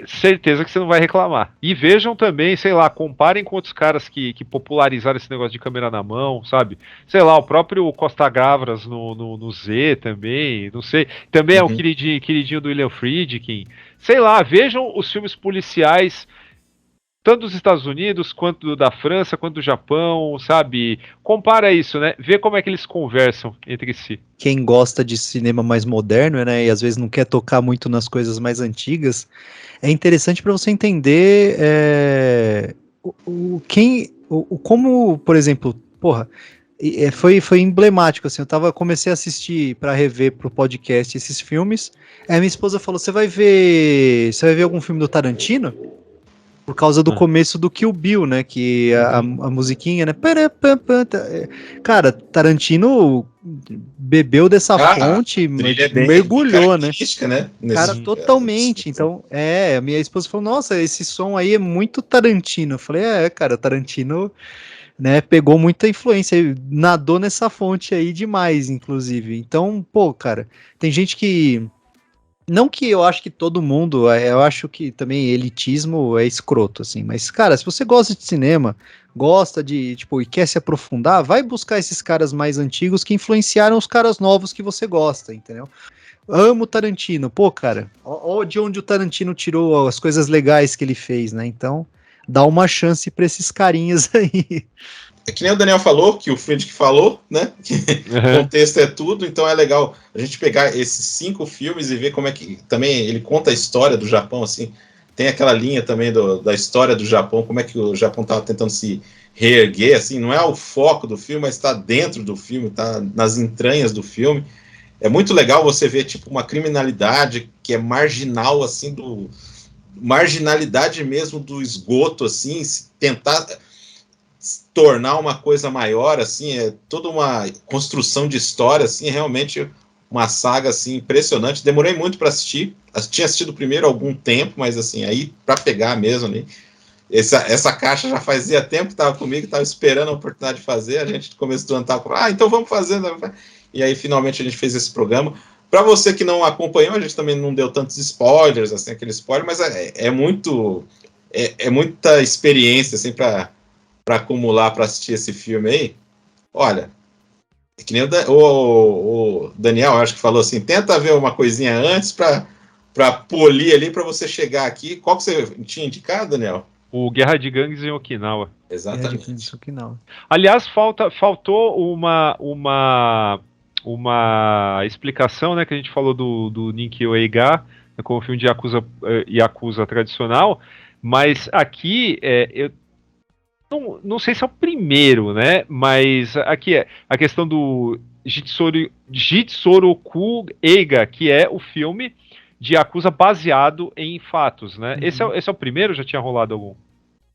certeza que você não vai reclamar. E vejam também, sei lá, comparem com outros caras que popularizaram esse negócio de câmera na mão, sabe? Sei lá, o próprio Costa Gavras no Z também, não sei. Também é o queridinho do William Friedkin. Sei lá, vejam os filmes policiais, tanto dos Estados Unidos, quanto da França, quanto do Japão, sabe? Compara isso, né? Vê como é que eles conversam entre si. Quem gosta de cinema mais moderno, né, e às vezes não quer tocar muito nas coisas mais antigas, é interessante para você entender como, por exemplo, porra, foi emblemático, assim, comecei a assistir para rever pro podcast esses filmes, aí minha esposa falou, você vai ver algum filme do Tarantino? Por causa do começo do Kill Bill, né? Que a musiquinha, né? Cara, Tarantino bebeu dessa fonte, mergulhou, né? Cara, totalmente. Então, a minha esposa falou, nossa, esse som aí é muito Tarantino. Eu falei, cara, Tarantino, né, pegou muita influência, nadou nessa fonte aí demais, inclusive. Então, pô, cara, tem gente que... Não que eu acho que todo mundo, eu acho que também elitismo é escroto, assim, mas, cara, se você gosta de cinema, gosta de, tipo, e quer se aprofundar, vai buscar esses caras mais antigos que influenciaram os caras novos que você gosta, entendeu? Amo Tarantino, pô, cara, ó de onde o Tarantino tirou as coisas legais que ele fez, né? Então, dá uma chance pra esses carinhas aí. É que nem o Daniel falou, que o Friedkin falou, né? Que contexto é tudo, então é legal a gente pegar esses 5 filmes e ver como é que também ele conta a história do Japão, assim. Tem aquela linha também da história do Japão, como é que o Japão estava tentando se reerguer, assim, não é o foco do filme, mas está dentro do filme, está nas entranhas do filme. É muito legal você ver, tipo, uma criminalidade que é marginal, assim, marginalidade mesmo do esgoto, assim, tentar tornar uma coisa maior, assim, é toda uma construção de história, assim, realmente uma saga, assim, impressionante. Demorei muito para assistir, tinha assistido primeiro há algum tempo, mas, assim, aí para pegar mesmo ali, essa caixa já fazia tempo que estava comigo, estava esperando a oportunidade de fazer, a gente começou do ano, tava, então vamos fazer, e aí finalmente a gente fez esse programa. Para você que não acompanhou, a gente também não deu tantos spoilers, assim, aquele spoiler, mas é muito... é muita experiência, assim, para acumular para assistir esse filme aí. Olha, é que nem o Daniel, acho que falou assim, tenta ver uma coisinha antes para polir ali, para você chegar aqui. Qual que você tinha indicado, Daniel? O Guerra de Gangues em Okinawa. Exatamente. Aliás, faltou uma explicação, né, que a gente falou do Ninkyo Eiga, né, como filme de Yakuza tradicional, mas aqui eu não sei se é o primeiro, né, mas aqui é a questão do Jitsoroku Eiga, que é o filme de Yakuza baseado em fatos, né? Uhum. Esse é o primeiro? Já tinha rolado algum?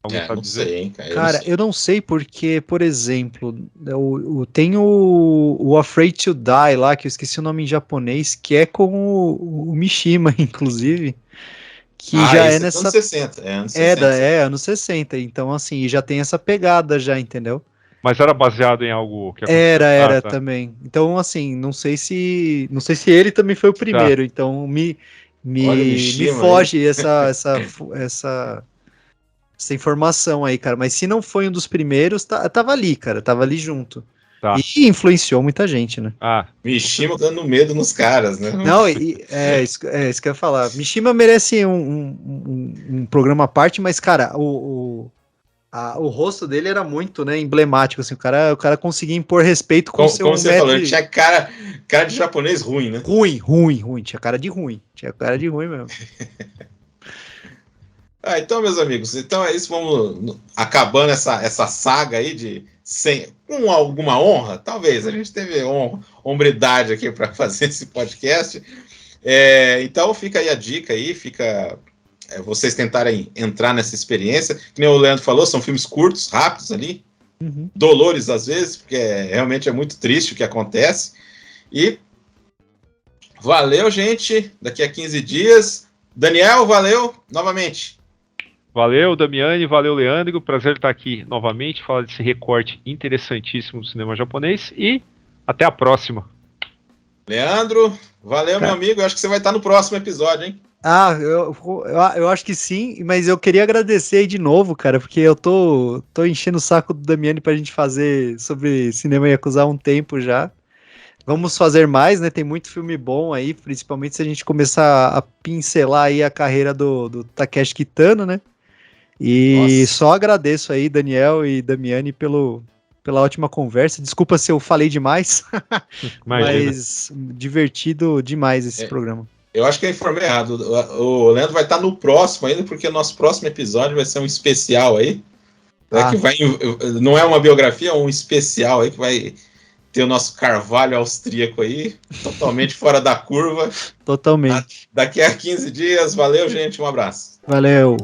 Alguém sabe Não dizer? sei, hein, cara. Cara, eu não sei porque, por exemplo, tem o Afraid to Die lá, que eu esqueci o nome em japonês, que é com o Mishima, inclusive, que já é esse nessa... anos 60. Anos 60. anos 60, então assim, já tem essa pegada já, entendeu? Mas era baseado em algo que aconteceu? Era Tá. também. Então, assim, não sei se ele também foi o primeiro, então Olha o me Mishima foge essa informação aí, cara. Mas se não foi um dos primeiros, tava ali, cara, tava ali junto. Tá. E influenciou muita gente, né? Mishima dando medo nos caras, né? Não, isso que eu ia falar. Mishima merece um programa à parte, mas, cara, o rosto dele era muito, né, emblemático, assim, o cara conseguia impor respeito com seu como você falou, ele tinha cara de japonês ruim, né? Ruim, tinha cara de ruim mesmo. Então, meus amigos, então é isso, vamos acabando essa saga aí com alguma honra, talvez, a gente teve hombridade aqui para fazer esse podcast, então fica aí a dica aí, vocês tentarem entrar nessa experiência, que nem o Leandro falou, são filmes curtos, rápidos ali, dolores às vezes, porque realmente é muito triste o que acontece, e valeu, gente, daqui a 15 dias, Daniel, valeu, novamente. Valeu, Damiani, valeu, Leandro. Prazer estar aqui novamente, falar desse recorte interessantíssimo do cinema japonês e até a próxima. Leandro, valeu, meu amigo. Eu acho que você vai estar no próximo episódio, hein? Eu acho que sim, mas eu queria agradecer aí de novo, cara, porque eu tô enchendo o saco do Damiani pra gente fazer sobre cinema Yakuza há um tempo já. Vamos fazer mais, né? Tem muito filme bom aí, principalmente se a gente começar a pincelar aí a carreira do Takeshi Kitano, né? E só agradeço aí, Daniel e Damiani, pela ótima conversa. Desculpa se eu falei demais, mas divertido demais esse programa. Eu acho que eu informei errado. O Leandro vai estar no próximo ainda, porque o nosso próximo episódio vai ser um especial aí. Que não é uma biografia, é um especial aí que vai ter o nosso Carvalho austríaco aí, totalmente fora da curva. Totalmente. Daqui a 15 dias. Valeu, gente. Um abraço. Valeu.